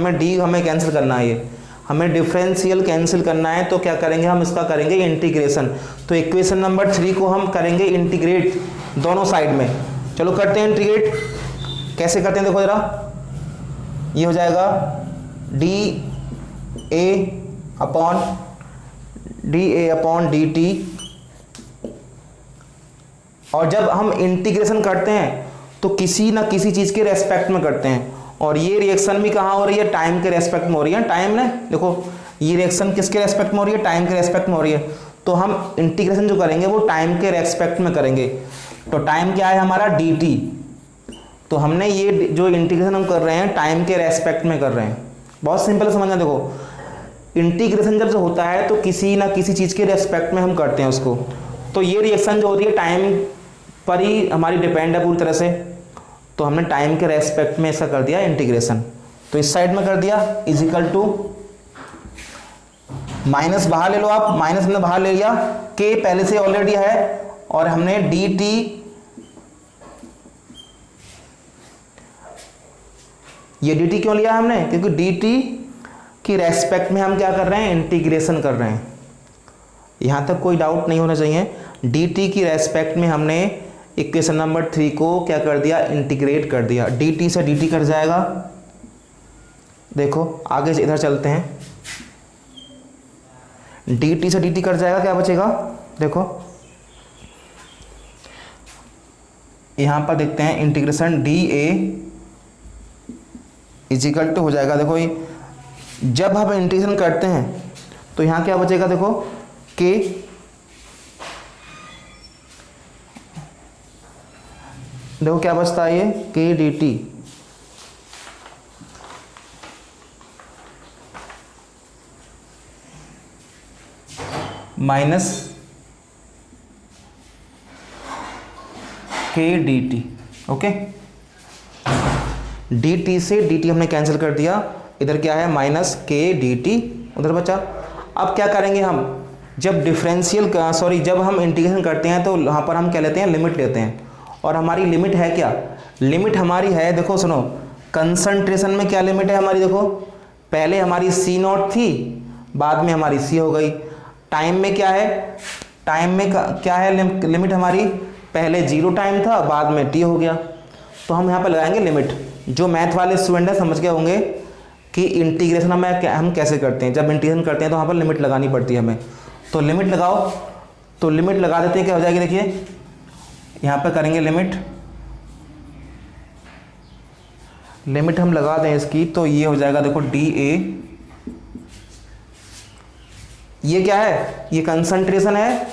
हमें कैंसिल करना है, ये हमें डिफरेंशियल कैंसिल करना है, तो क्या करेंगे हम, इसका करेंगे इंटीग्रेशन। तो इक्वेशन नंबर 3 को हम करेंगे इंटीग्रेट दोनों साइड में। चलो करते हैं इंटीग्रेट, कैसे करते हैं देखो जरा। ये हो जाएगा D A upon D T, और जब हम इंटीग्रेशन करते हैं तो किसी ना किसी चीज के रेस्पेक्ट में करते हैं, और ये रिएक्शन भी कहाँ हो रही है, टाइम के रेस्पेक्ट में हो रही है। टाइम ने देखो ये रिएक्शन किसके रेस्पेक्ट में हो रही है, टाइम के रेस्पेक्ट में हो रही है, तो हम इंटीग्रेशन जो करेंगे वो टाइम के रेस्पेक्ट में करेंगे। तो टाइम क्या है हमारा, डी टी, तो हमने ये जो इंटीग्रेशन हम कर रहे हैं टाइम के रेस्पेक्ट में कर रहे हैं। बहुत सिंपल समझना, देखो इंटीग्रेशन जब जो होता है तो किसी ना किसी चीज़ के रेस्पेक्ट में हम करते हैं उसको। तो ये रिएक्शन जो होती है टाइम पर ही हमारी डिपेंड है पूरी तरह से, तो हमने टाइम के रेस्पेक्ट में ऐसा कर दिया इंटीग्रेशन। तो इस साइड में कर दिया इज इक्वल टू, माइनस बाहर ले लो आप, माइनस हमने बाहर ले लिया, के पहले से ऑलरेडी है, और हमने डी टी, ये डी टी क्यों लिया हमने, क्योंकि डी टी की रेस्पेक्ट में हम क्या कर रहे हैं, इंटीग्रेशन कर रहे हैं। यहां तक कोई डाउट नहीं होना चाहिए। डी टी की रेस्पेक्ट में हमने इक्वेशन नंबर 3 को क्या कर दिया, इंटीग्रेट कर दिया। डी टी से डी टी कट जाएगा। देखो आगे से इधर चलते हैं, डी टी से डी टी कट जाएगा, क्या बचेगा, देखो यहां पर देखते हैं integration D A is equal to हो जाएगा। देखो ये जब हम इंटीग्रेशन करते हैं तो यहां क्या बचेगा, देखो के, देखो क्या बचता है, ये के डी टी माइनस के D T. Okay, D T से डी टी हमने कैंसिल कर दिया, इधर क्या है माइनस के डी टी उधर बचा। अब क्या करेंगे हम, जब डिफरेंशियल जब हम इंटीग्रेशन करते हैं तो यहाँ पर हम क्या लेते हैं, लिमिट लेते हैं। और हमारी लिमिट है क्या, लिमिट हमारी है, देखो सुनो, कंसंट्रेशन में क्या लिमिट है हमारी, देखो पहले हमारी सी नॉट थी, बाद में हमारी सी हो गई। टाइम में क्या है, टाइम में क्या है लिमिट हमारी, पहले 0 टाइम था, बाद में टी हो गया। तो हम यहाँ पर लगाएंगे लिमिट। जो मैथ वाले स्टूडेंट हैं समझ गए होंगे कि इंटीग्रेशन हम कैसे करते हैं। जब इंटीग्रेशन करते हैं तो वहाँ पर लिमिट लगानी पड़ती है हमें। तो लिमिट लगाओ, तो लिमिट लगा देते हैं, क्या हो जाएगी देखिए, यहाँ पर करेंगे लिमिट हम लगा दें इसकी, तो ये हो जाएगा देखो डी ए, ये क्या है, ये कंसंट्रेशन है,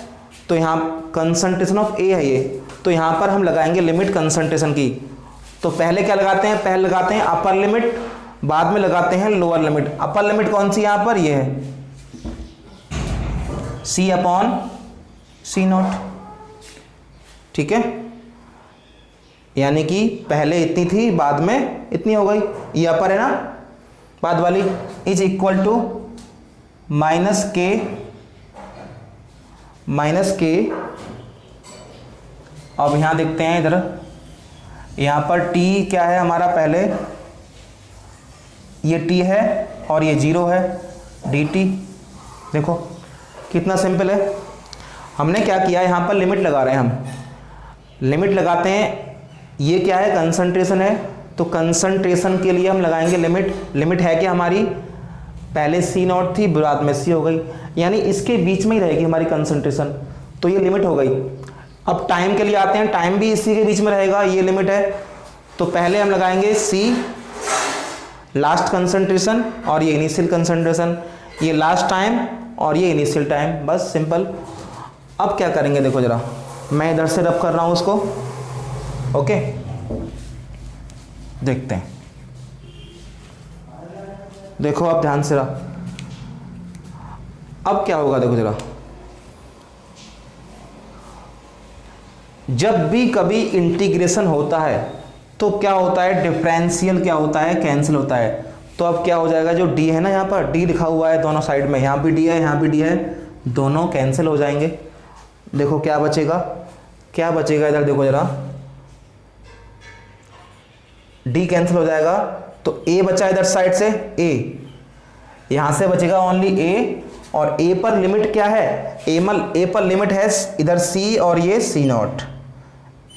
तो यहाँ कंसंट्रेशन ऑफ ए है ये, तो यहाँ पर हम लगाएंगे लिमिट कंसंट्रेशन की। तो पहले क्या लगाते हैं, पहले लगाते हैं अपर लिमिट, बाद में लगाते हैं लोअर लिमिट। अपर लिमिट कौन सी यहाँ पर, ये है सी अपॉन सी नॉट, ठीक है, यानी कि पहले इतनी थी, बाद में इतनी हो गई, ये अपर है ना, बाद वाली, इज इक्वल टू माइनस के। अब यहाँ देखते हैं इधर, यहाँ पर t क्या है हमारा, पहले ये t है और ये 0 है, dt। देखो कितना सिंपल है। हमने क्या किया, यहाँ पर लिमिट लगा रहे हैं हम, लिमिट लगाते हैं, ये क्या है कंसंट्रेशन है, तो कंसंट्रेशन के लिए हम लगाएंगे लिमिट। लिमिट है क्या हमारी, पहले सी नॉट थी, बाद में सी हो गई, यानी इसके बीच में ही रहेगी हमारी कंसंट्रेशन, तो ये लिमिट हो गई। अब टाइम के लिए आते हैं, टाइम भी इसी के बीच में रहेगा, ये लिमिट है, तो पहले हम लगाएंगे सी लास्ट कंसंट्रेशन और ये इनिशियल कंसंट्रेशन, ये लास्ट टाइम और ये इनिशियल टाइम, बस सिंपल। अब क्या करेंगे देखो जरा, मैं इधर से रब कर रहा हूँ उसको, ओके, देखते हैं, देखो आप ध्यान से रहा। अब क्या होगा देखो जरा, जब भी कभी इंटीग्रेशन होता है तो क्या होता है, डिफरेंशियल क्या होता है, कैंसिल होता है। तो अब क्या हो जाएगा, जो डी है ना, यहाँ पर डी लिखा हुआ है दोनों साइड में, यहाँ भी डी है, यहाँ भी डी है, दोनों कैंसिल हो जाएंगे। देखो क्या बचेगा, क्या बचेगा इधर देखो जरा, डी कैंसिल हो जाएगा, तो ए बचा इधर साइड से, ए यहां से बचेगा ओनली ए, और ए पर लिमिट क्या है, ए पर लिमिट है इधर सी और ये सी naught,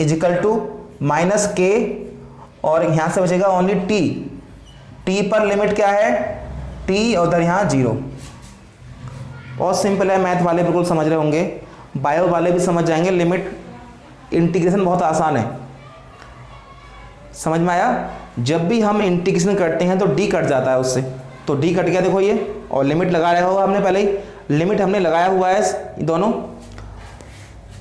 is equal to minus K, और यहां से बचेगा ओनली टी, टी पर लिमिट क्या है, टी, और उधर यहां 0। बहुत सिंपल है, मैथ वाले बिल्कुल समझ रहे होंगे, बायो वाले भी समझ जाएंगे। लिमिट इंटीग्रेशन बहुत आसान है, समझ में आया। जब भी हम इंटीग्रेशन करते हैं तो डी कट जाता है उससे, तो डी कट गया देखो ये, और लिमिट लगा रहा होगा हमने, पहले ही लिमिट हमने लगाया हुआ है दोनों।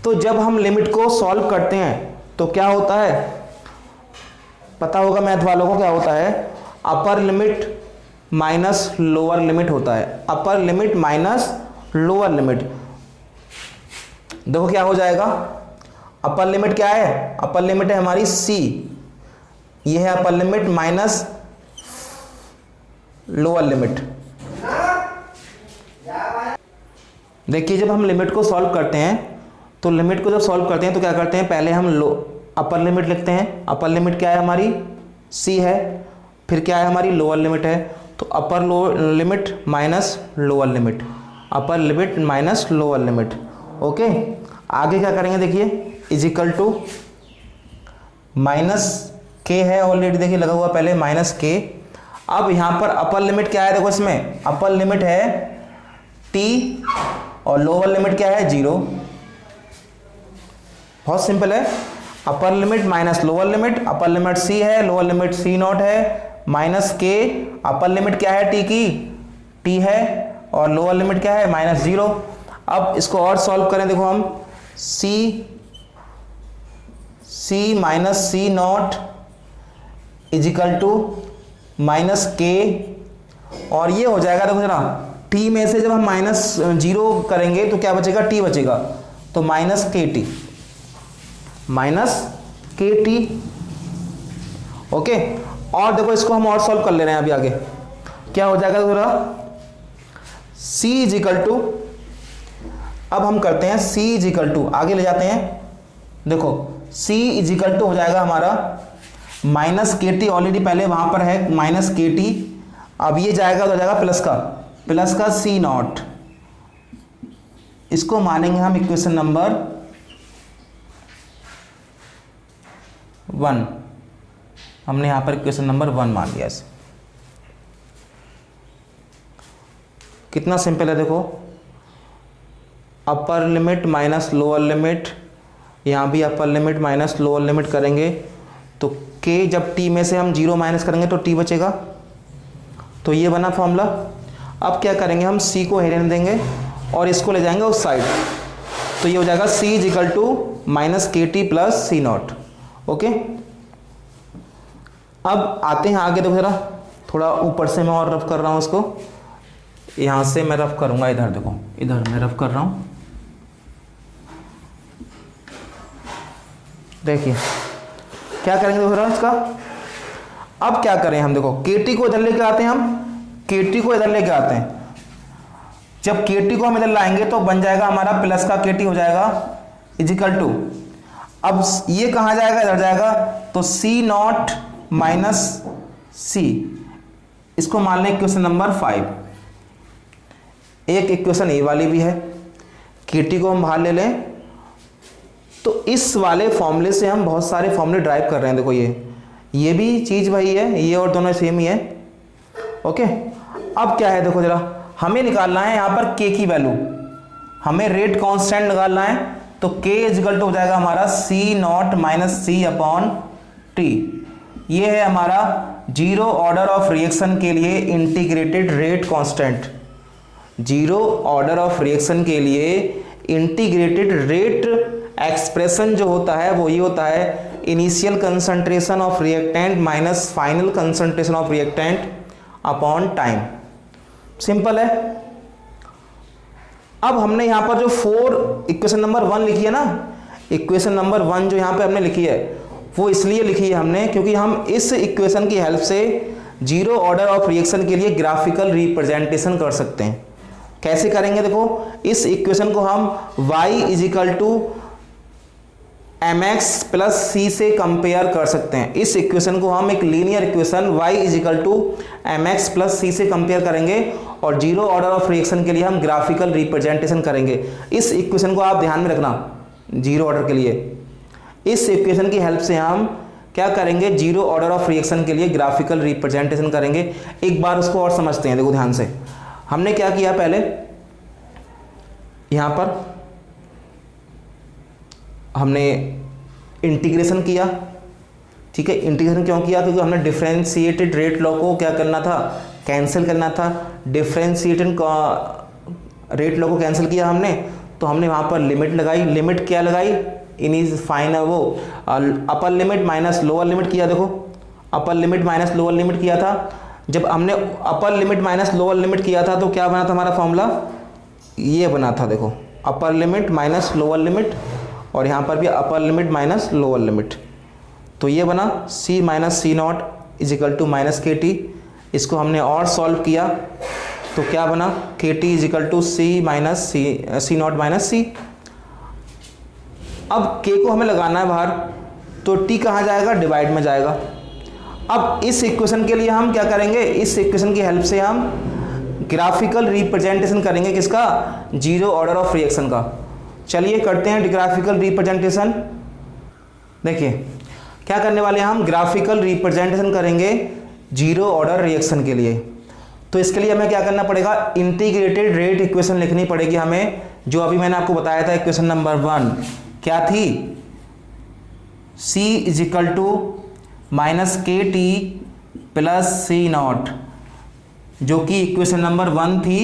तो जब हम लिमिट को सॉल्व करते हैं तो क्या होता है, पता होगा मैथ वालों को क्या होता है, upper limit minus lower limit होता है, upper limit minus lower limit. देखो क्या हो जाएगा, अपर लिमिट क्या है, अपर लिमिट है हमारी सी, ये है upper limit minus lower limit. देखिए जब हम लिमिट को सॉल्व करते हैं, तो लिमिट को जब सॉल्व करते हैं तो क्या करते हैं, पहले हम अपर लिमिट लिखते हैं। अपर लिमिट क्या है हमारी, सी है, फिर क्या है हमारी लोअर लिमिट है, तो अपर limit minus lower limit, upper limit minus lower limit. Okay, आगे क्या करेंगे देखिए, इजिकल टू माइनस के है ऑलरेडी, देखिए लगा हुआ पहले माइनस के। अब यहाँ पर अपर लिमिट क्या है, देखो इसमें अपर लिमिट है टी और लोअर लिमिट क्या है 0। बहुत सिंपल है, upper limit minus lower limit, upper limit C है, लोअर लिमिट सी नॉट है, माइनस के, अपर लिमिट क्या है टी की, टी है, और लोअर लिमिट क्या है -0। अब इसको और सॉल्व करें, देखो हम C minus C naught is equal to minus K, और ये हो जाएगा देखो जरा टी में से जब हम -0 करेंगे तो क्या बचेगा, टी बचेगा, तो माइनस के टी। ओके, और देखो इसको हम और सॉल्व कर ले रहे हैं अभी आगे। क्या हो जाएगा थोड़ा, c इज इक्वल टू, अब हम करते हैं c इज इक्वल टू, आगे ले जाते हैं। देखो c इज इक्वल टू हो जाएगा हमारा माइनस के टी, ऑलरेडी पहले वहां पर है माइनस के टी, अब ये जाएगा तो हो जाएगा प्लस का सी नॉट। इसको मानेंगे हम इक्वेशन नंबर 1, हमने यहां पर इक्वेशन नंबर 1 मान लिया इसे। कितना सिंपल है देखो, upper limit minus lower limit, यहाँ भी upper limit minus lower limit करेंगे तो k जब t में से हम 0 माइनस करेंगे तो t बचेगा, तो ये बना फॉर्मूला। अब क्या करेंगे, हम c को रहने देंगे और इसको ले जाएंगे उस साइड, तो ये हो जाएगा c is equal to minus K T plus C naught. Okay, अब आते हैं आगे। देखो जरा, थोड़ा ऊपर से मैं और रफ कर रहा हूँ इसको, यहाँ से मैं रफ करूँगा, इधर देखो, इधर मैं रफ कर रहा हूँ। देखिए क्या करेंगे दोबारा इसका, अब क्या करें हम, देखो केटी को इधर लेके आते हैं, हम केटी को इधर लेके आते हैं। जब केटी को हम इधर लाएंगे तो बन जाएगा हमारा प्लस का केटी हो जाएगा इजिकल टू, अब ये कहाँ जाएगा, इधर जाएगा, तो सी नॉट माइनस सी, इसको मान लें इक्वेशन नंबर 5। एक इक्वेशन ए वाली भी है, केटी को हम बाहर ले लें, तो इस वाले फॉर्मूले से हम बहुत सारे फॉर्मूले ड्राइव कर रहे हैं। देखो ये भी चीज वही है, ये और दोनों सेम ही है। ओके, अब क्या है देखो जरा, हमें निकालना है यहाँ पर k की वैल्यू, हमें रेट कांस्टेंट निकालना है, तो k इक्वल टू हो जाएगा हमारा C naught minus C upon T. ये है हमारा जीरो ऑर्डर ऑफ रिएक्शन के लिए integrated rate constant. Zero order of reaction के लिए इंटीग्रेटेड रेट एक्सप्रेशन जो होता है वो ये होता है, initial concentration of reactant minus final concentration of reactant upon time. Simple है। अब हमने यहां पर जो 4 इक्वेशन नंबर 1 लिखी है ना, इक्वेशन नंबर 1 जो यहां पे हमने लिखी है वो इसलिए लिखी है हमने क्योंकि हम इस इक्वेशन की हेल्प से जीरो ऑर्डर ऑफ रिएक्शन के लिए ग्राफिकल रिप्रेजेंटेशन कर सकते हैं। कैसे करेंगे देखो, इस इक्वेशन को हम y is equal to mx plus सी से कंपेयर कर सकते हैं। इस इक्वेशन को हम एक linear equation y is equal to mx plus सी से कंपेयर करेंगे और जीरो ऑर्डर ऑफ रिएक्शन के लिए हम ग्राफिकल रिप्रेजेंटेशन करेंगे। इस इक्वेशन को आप ध्यान में रखना, जीरो ऑर्डर के लिए इस इक्वेशन की हेल्प से हम क्या करेंगे, जीरो ऑर्डर ऑफ रिएक्शन के लिए ग्राफिकल रिप्रेजेंटेशन करेंगे। एक बार उसको और समझते हैं, देखो ध्यान से। हमने क्या किया, पहले यहां पर हमने इंटीग्रेशन किया, ठीक है। इंटीग्रेशन क्यों किया, क्योंकि हमने डिफरेंशिएटेड रेट लॉ को क्या करना था, कैंसिल करना था। डिफरेंशिएटेड रेट लॉ को कैंसिल किया हमने, तो हमने वहां पर लिमिट लगाई। लिमिट क्या लगाई, इन फाइन वो अपर लिमिट माइनस लोअर लिमिट किया। देखो upper limit minus lower limit किया था। जब हमने अपर लिमिट माइनस लोअर लिमिट किया था तो क्या बना था हमारा फॉर्मूला, ये बना था। देखो upper limit minus lower limit, और यहाँ पर भी upper limit minus lower limit, तो ये बना c minus C naught is equal to minus K T. इसको हमने और सॉल्व किया तो क्या बना, K T is equal to C minus C naught minus C. अब k को हमें लगाना है बाहर, तो t कहाँ जाएगा, डिवाइड में जाएगा। अब इस इक्वेशन के लिए हम क्या करेंगे, इस इक्वेशन की हेल्प से हम ग्राफिकल रिप्रेजेंटेशन करेंगे, किसका, जीरो ऑर्डर ऑफ रिएक्शन का। चलिए करते हैं ग्राफिकल रिप्रेजेंटेशन। देखिए क्या करने वाले हैं हम, ग्राफिकल रिप्रेजेंटेशन करेंगे जीरो ऑर्डर रिएक्शन के लिए। तो इसके लिए हमें क्या करना पड़ेगा, इंटीग्रेटेड रेट इक्वेशन लिखनी पड़ेगी हमें, जो अभी मैंने आपको बताया था इक्वेशन नंबर 1 क्या थी, c is equal to minus K T plus C naught, जो कि इक्वेशन नंबर 1 थी।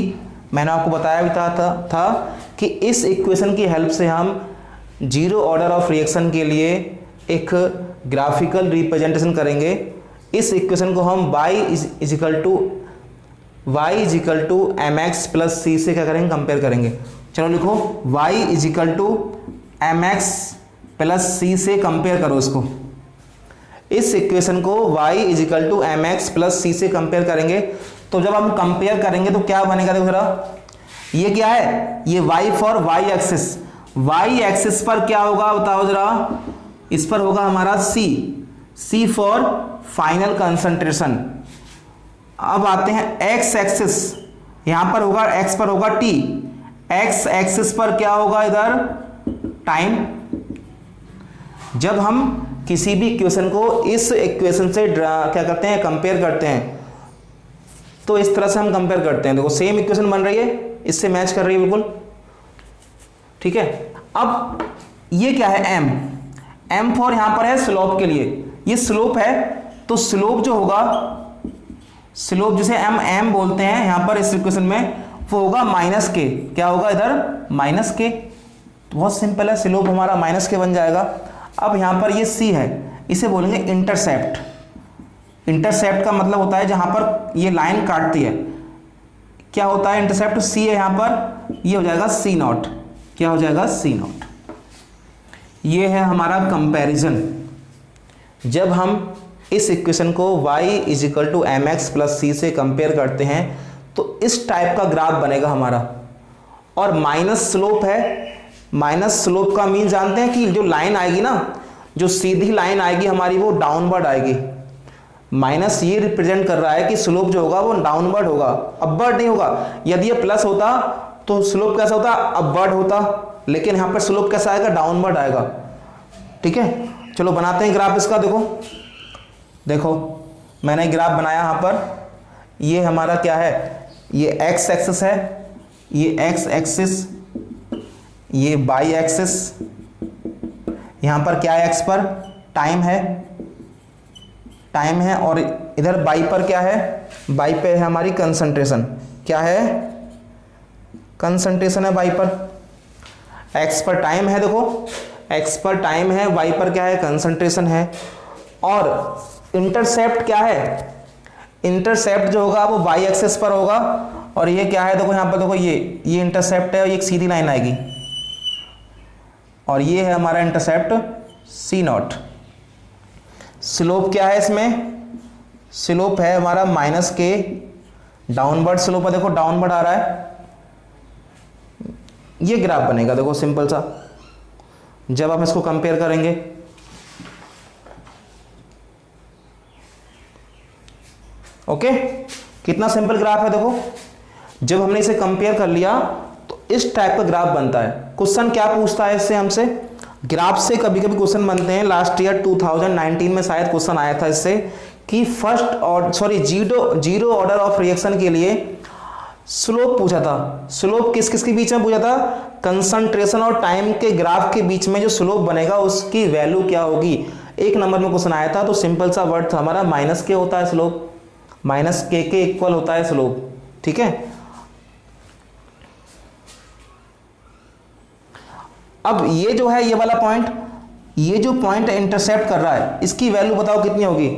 मैंने आपको बताया भी था कि इस इक्वेशन की हेल्प से हम जीरो ऑर्डर ऑफ रिएक्शन के लिए एक ग्राफिकल रिप्रेजेंटेशन करेंगे। इस इक्वेशन को हम y is equal to y is equal to m x plus सी से क्या करेंगे, कंपेयर करेंगे। चलो लिखो y is equal to m x plus सी से कंपेयर करो इसको। इस इक्वेशन को y is equal to m x plus सी से कंपेयर करेंगे। तो जब हम कंपेयर करेंगे तो क्या बनेगा, देखो जरा, ये क्या है, ये y for y axis, y axis पर क्या होगा बताओ जरा, इस पर होगा हमारा c फॉर फाइनल कंसंट्रेशन। अब आते हैं x एक्सिस, यहां पर होगा x पर होगा t, x एक्सिस पर क्या होगा इधर टाइम। जब हम किसी भी इक्वेशन को इस इक्वेशन से क्या करते हैं, कंपेयर करते हैं, तो इस तरह से हम कंपेयर करते हैं। देखो सेम इक्वेशन बन रही है, इससे मैच कर रही है बिल्कुल, ठीक है। अब ये क्या है, m फॉर यहां पर है स्लोप के लिए, ये स्लोप है, तो स्लोप जो होगा, स्लोप जिसे m बोलते हैं यहां पर इस इक्वेशन में, वो होगा माइनस के, क्या होगा इधर माइनस के। बहुत सिंपल है, स्लोप हमारा माइनस के बन जाएगा। अब यहां पर ये c है, इसे बोलेंगे इंटरसेप्ट। इंटरसेप्ट का मतलब होता है जहां पर ये लाइन काटती है, क्या होता है इंटरसेप्ट, c है यहां पर, ये हो जाएगा c नॉट, क्या हो जाएगा c नॉट। ये है हमारा कंपैरिजन। जब हम इस इक्वेशन को y is equal to m x plus सी से कंपेयर करते हैं तो इस टाइप का ग्राफ बनेगा हमारा। और माइनस स्लोप है, माइनस स्लोप का मीन जानते हैं कि जो लाइन आएगी ना, जो सीधी लाइन आएगी हमारी, वो डाउनवर्ड आएगी। माइनस ये रिप्रेजेंट कर रहा है कि स्लोप जो होगा वो डाउनवर्ड होगा, अपवर्ड नहीं होगा। यदि ये प्लस होता तो स्लोप कैसा होता, अपवर्ड होता, लेकिन यहाँ पर स्लोप कैसा आएगा, डाउनवर्ड आएगा, ठीक है। चलो बनाते हैं ग्राफ इसका। देखो मैंने ग्राफ बनाया यहाँ पर, ये हमारा क्या है, ये x एक्सिस है, ये x एक्सिस, ये y एक्सिस, यहाँ पर क्या है, x पर टाइम है, और इधर y पर क्या है, y पे है हमारी कंसंट्रेशन, क्या है, कंसंट्रेशन है y पर। x पर टाइम है, देखो x पर टाइम है, y पर क्या है, कंसंट्रेशन है। और इंटरसेप्ट क्या है, इंटरसेप्ट जो होगा वो y एक्सिस पर होगा, और ये क्या है, देखो यहाँ पर देखो, ये इंटरसेप्ट है, और ये एक सीधी लाइन आएगी, और ये है हमारा इंटरसेप्ट c नॉट। स्लोप क्या है इसमें, स्लोप है हमारा माइनस के, डाउनवर्ड स्लोप है, देखो डाउनवर्ड आ रहा है। ये ग्राफ बनेगा, देखो सिंपल सा, जब हम इसको कंपेयर करेंगे। ओके, कितना सिंपल ग्राफ है, देखो जब हमने इसे कंपेयर कर लिया तो इस टाइप का ग्राफ बनता है। क्वेश्चन क्या पूछता है इससे हमसे, ग्राफ से कभी कभी क्वेश्चन बनते हैं। लास्ट ईयर 2019 में शायद क्वेश्चन आया था इससे कि जीरो ऑर्डर ऑफ रिएक्शन के लिए स्लोप पूछा था। स्लोप किस किस के बीच में पूछा था, कंसंट्रेशन और टाइम के ग्राफ के बीच में जो स्लोप बनेगा उसकी वैल्यू क्या होगी। 1 नंबर में क्वेश्चन आया था, तो सिंपल सा वर्ड था हमारा माइनस के होता है स्लोप, माइनस के इक्वल होता है स्लोप, ठीक है। अब ये जो है, ये वाला पॉइंट, ये जो पॉइंट इंटरसेप्ट कर रहा है, इसकी वैल्यू बताओ कितनी होगी।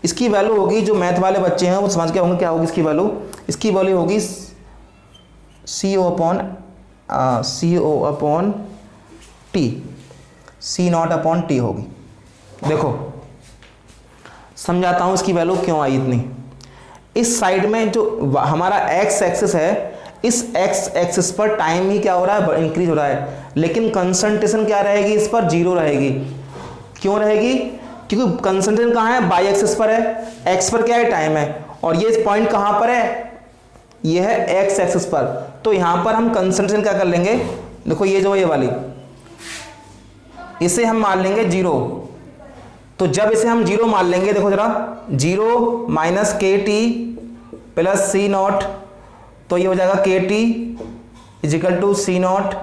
इसकी वैल्यू होगी, जो मैथ वाले बच्चे हैं वो समझ के होंगे क्या होगी इसकी वैल्यू। इसकी वैल्यू होगी CO upon T, C naught upon T होगी। देखो समझाता हूं इसकी वैल्यू क्यों आई इतनी। इस साइड में जो हमारा x एक्सिस है, इस x एक्सिस पर टाइम ही क्या हो रहा है, इंक्रीज हो रहा है, लेकिन कंसंट्रेशन क्या रहेगी, इस पर 0 रहेगी। क्यों रहेगी, क्योंकि कंसंट्रेशन कहाँ है, y एक्सिस पर है, x पर क्या है, टाइम है, और ये पॉइंट कहाँ पर है, ये है x एक्सिस पर। तो यहां पर हम कंसंट्रेशन क्या कर लेंगे, देखो ये जो ये वाली, इसे हम मान लेंगे 0। तो जब इसे हम 0 मान लेंगे, देखो जरा, 0 minus K T plus C not, तो ये हो जाएगा K T is equal to C naught.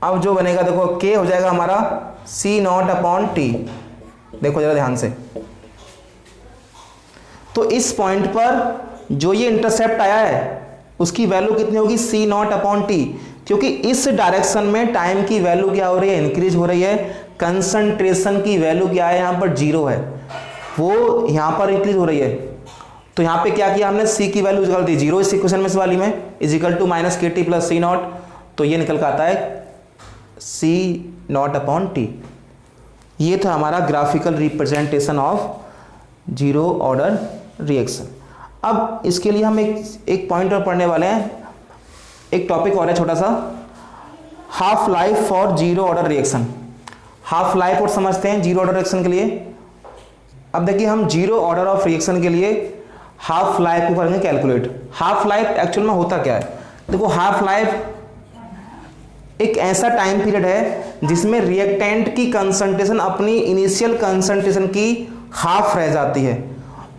अब जो बनेगा देखो, k हो जाएगा हमारा C नॉट अपॉन टी। देखो जरा ध्यान से, तो इस पॉइंट पर जो ये इंटरसेप्ट आया है उसकी वैल्यू कितनी होगी, C नॉट अपॉन टी, क्योंकि इस डायरेक्शन में टाइम की वैल्यू क्या हो रही है, इंक्रीज हो रही है। कंसंट्रेशन की वैल्यू क्या है, यहां पर 0 है, वो यहां पर इंक्रीज हो रही है। तो यहाँ पे क्या किया हमने, सी की वैल्यू निकाल दी 0 इस इक्वेशन में, इस वाली में, is equal to minus K T plus C not, तो ये निकल कर आता है सी नॉट अपॉन टी। ये था हमारा graphical representation of zero order reaction. अब इसके लिए हम एक पॉइंट और पढ़ने वाले हैं, एक टॉपिक और है छोटा सा, half life for zero order reaction. Half life और समझते हैं जीरो ऑर्डर रिएक्शन के लिए। अब देखिए हम जीरो ऑर्डर ऑफ रिएक्शन के लिए हाफ लाइफ को करेंगे कैलकुलेट। हाफ लाइफ एक्चुअल में होता क्या है, देखो हाफ लाइफ एक ऐसा टाइम पीरियड है जिसमें रिएक्टेंट की कंसंट्रेशन अपनी इनिशियल कंसंट्रेशन की हाफ रह जाती है,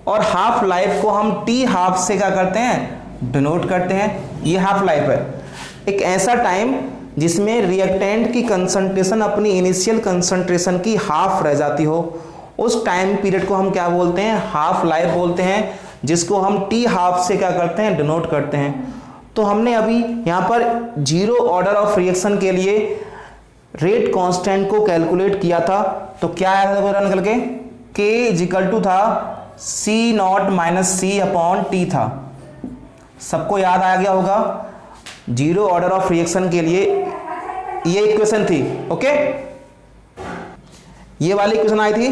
और हाफ लाइफ को हम टी हाफ से क्या करते हैं, डिनोट करते हैं। ये हाफ लाइफ है, एक ऐसा टाइम जिसमें रिएक्टेंट की कंसंट्रेशन अपनी इनिशियल कंसंट्रेशन की हाफ रह जाती हो, उस टाइम पीरियड को हम क्या बोलते हैं, हाफ लाइफ बोलते हैं, जिसको हम टी हाफ से क्या करते हैं, डिनोट करते हैं। तो हमने अभी यहाँ पर जीरो ऑर्डर ऑफ रिएक्शन के लिए रेट कांस्टेंट को कैलकुलेट किया था, तो क्या आया था निकल के, K इक्वल टू था C naught minus C upon T था। सबको याद आ गया होगा, जीरो ऑर्डर ऑफ रिएक्शन के लिए ये इक्वेशन थी, ओके, ये वाली इक्वेशन आई थी।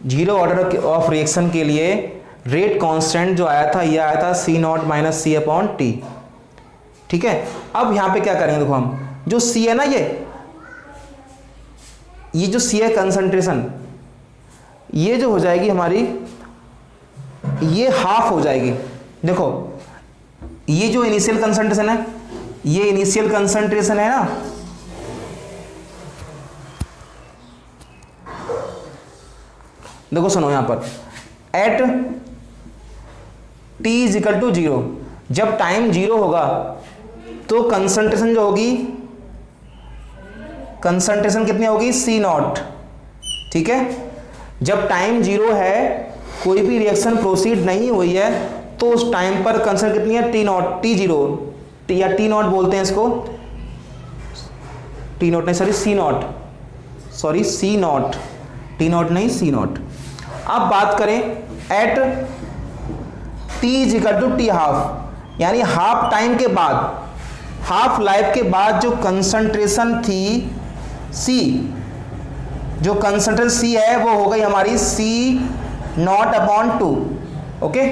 जीरो ऑर्डर ऑफ रिएक्शन के लिए रेट कांस्टेंट जो आया था, ये आया था C naught minus C upon T, ठीक है। अब यहां पे क्या करेंगे, देखो हम जो C है ना, ये जो C है कंसंट्रेशन, ये जो हो जाएगी हमारी, ये हाफ हो जाएगी। देखो ये जो इनिशियल कंसंट्रेशन है, ये इनिशियल कंसंट्रेशन है ना, देखो सुनो यहां पर, at T is equal to 0, जब टाइम 0 होगा तो कंसंट्रेशन जो होगी, कंसंट्रेशन कितनी होगी, C नॉट, ठीक है। जब टाइम 0 है, कोई भी रिएक्शन प्रोसीड नहीं हुई है, तो उस टाइम पर कंसंट्रेशन कितनी है, T नॉट, T0 या T नॉट बोलते हैं इसको, T नॉट नहीं sorry C naught, sorry C naught, T naught नहीं C नॉट। अब बात करें at T is equal to T half, यानी हाफ टाइम के बाद, हाफ लाइफ के बाद जो कंसंट्रेशन थी C, जो कंसंट्रेशन C है वो हो गई हमारी C नॉट अपॉन 2, ओके,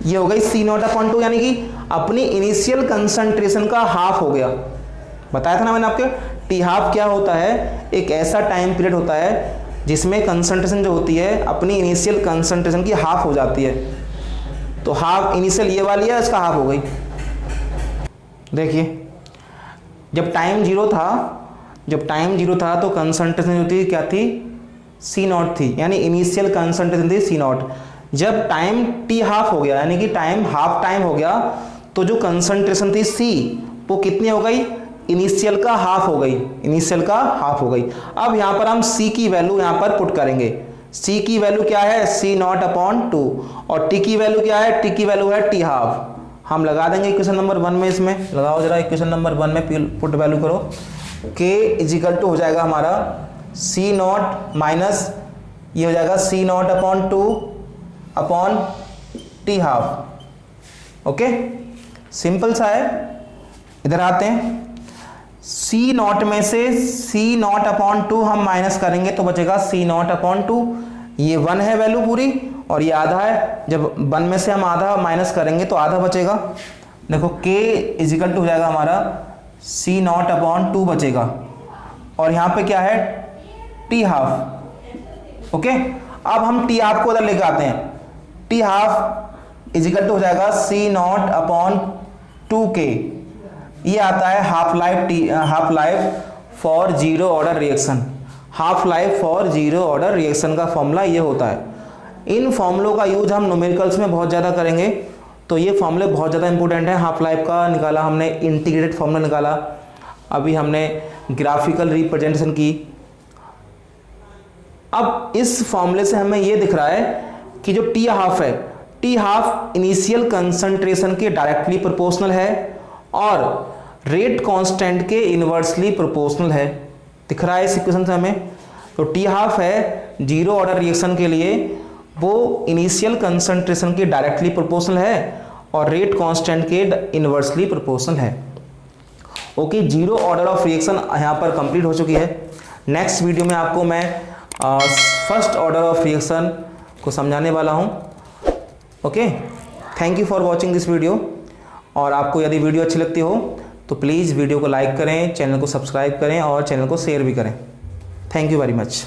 ये हो गई C नॉट अपॉन 2, यानी कि अपनी इनिशियल कंसंट्रेशन का हाफ हो गया। बताया था ना मैंने आपके, टी हाफ क्या होता है, एक ऐसा टाइम पीरियड होता है जिसमें कंसंट्रेशन जो होती है अपनी इनिशियल कंसंट्रेशन की हाफ हो जाती है। तो हाफ इनिशियल ये वाली है, इसका हाफ हो गई। देखिए जब टाइम 0 था, जब टाइम 0 था तो कंसंट्रेशन जो थी क्या थी, C नॉट थी, यानी इनिशियल कंसंट्रेशन थी C नॉट। जब टाइम टी हाफ हो गया, यानी कि टाइम हाफ टाइम हो गया, तो जो कंसंट्रेशन थी C वो कितनी हो गई, इनिशियल का हाफ हो गई, इनिशियल का हाफ हो गई। अब यहाँ पर हम C की वैल्यू यहाँ पर पुट करेंगे। C की वैल्यू क्या है, C नॉट अपॉन 2, और T की वैल्यू क्या है, T की वैल्यू है टी हाफ। हम लगा देंगे इक्वेशन नंबर 1 में, इसमें लगाओ जरा, इक्वेशन नंबर 1 में पुट वैल्यू करो। K इज इक्वल टू हो जाएगा हमारा C नॉट माइनस, ये हो जाएगा C naught upon 2 upon T half, okay, simple सा है। इधर आते हैं, C नॉट में से C नॉट अपॉन 2 हम माइनस करेंगे तो बचेगा C नॉट अपॉन 2, ये 1 है वैल्यू पूरी, और ये आधा है, जब 1 में से हम आधा माइनस करेंगे तो आधा बचेगा। देखो K इज इक्वल टू हो जाएगा हमारा C नॉट अपॉन 2 बचेगा, और यहाँ पे क्या है, टी हाफ, ओके। अब हम टी हाफ को उधर लेके आते हैं, T half is equal to हो जाएगा C नॉट अपॉन 2K, ये आता है half life for zero order reaction. Half life for zero order reaction का फॉर्मूला ये होता है। इन फॉर्मूलों का यूज हम न्यूमेरिकल्स में बहुत ज़्यादा करेंगे, तो ये फॉर्मूले बहुत ज़्यादा इंपॉर्टेंट है। हाफ लाइफ का निकाला हमने, इंटीग्रेटेड फॉर्मूला निकाला, अभी हमने ग्राफिकल रिप्रेजेंटेशन की। अब इस फॉर्मूले से हमें ये दिख रहा है कि जो टी हाफ है, टी हाफ इनिशियल कंसंट्रेशन के डायरेक्टली प्रोपोर्शनल है और रेट कांस्टेंट के इनवर्सली प्रोपोर्शनल है। दिख रहा है इस इक्वेशन से हमें। तो टी हाफ है जीरो ऑर्डर रिएक्शन के लिए वो इनिशियल कंसंट्रेशन के डायरेक्टली प्रोपोर्शनल है और रेट कांस्टेंट के इन्वर्सली प्रोपोर्शनल है। Okay, zero order of reaction यहाँ पर कंप्लीट हो चुकी है। नेक्स्ट वीडियो में आपको मैं फर्स्ट ऑर्डर ऑफ रिएक्शन को समझाने वाला हूँ। Okay, thank you for watching this video. और आपको यदि वीडियो अच्छी लगती हो तो प्लीज़ वीडियो को लाइक करें, चैनल को सब्सक्राइब करें और चैनल को शेयर भी करें। Thank you very much.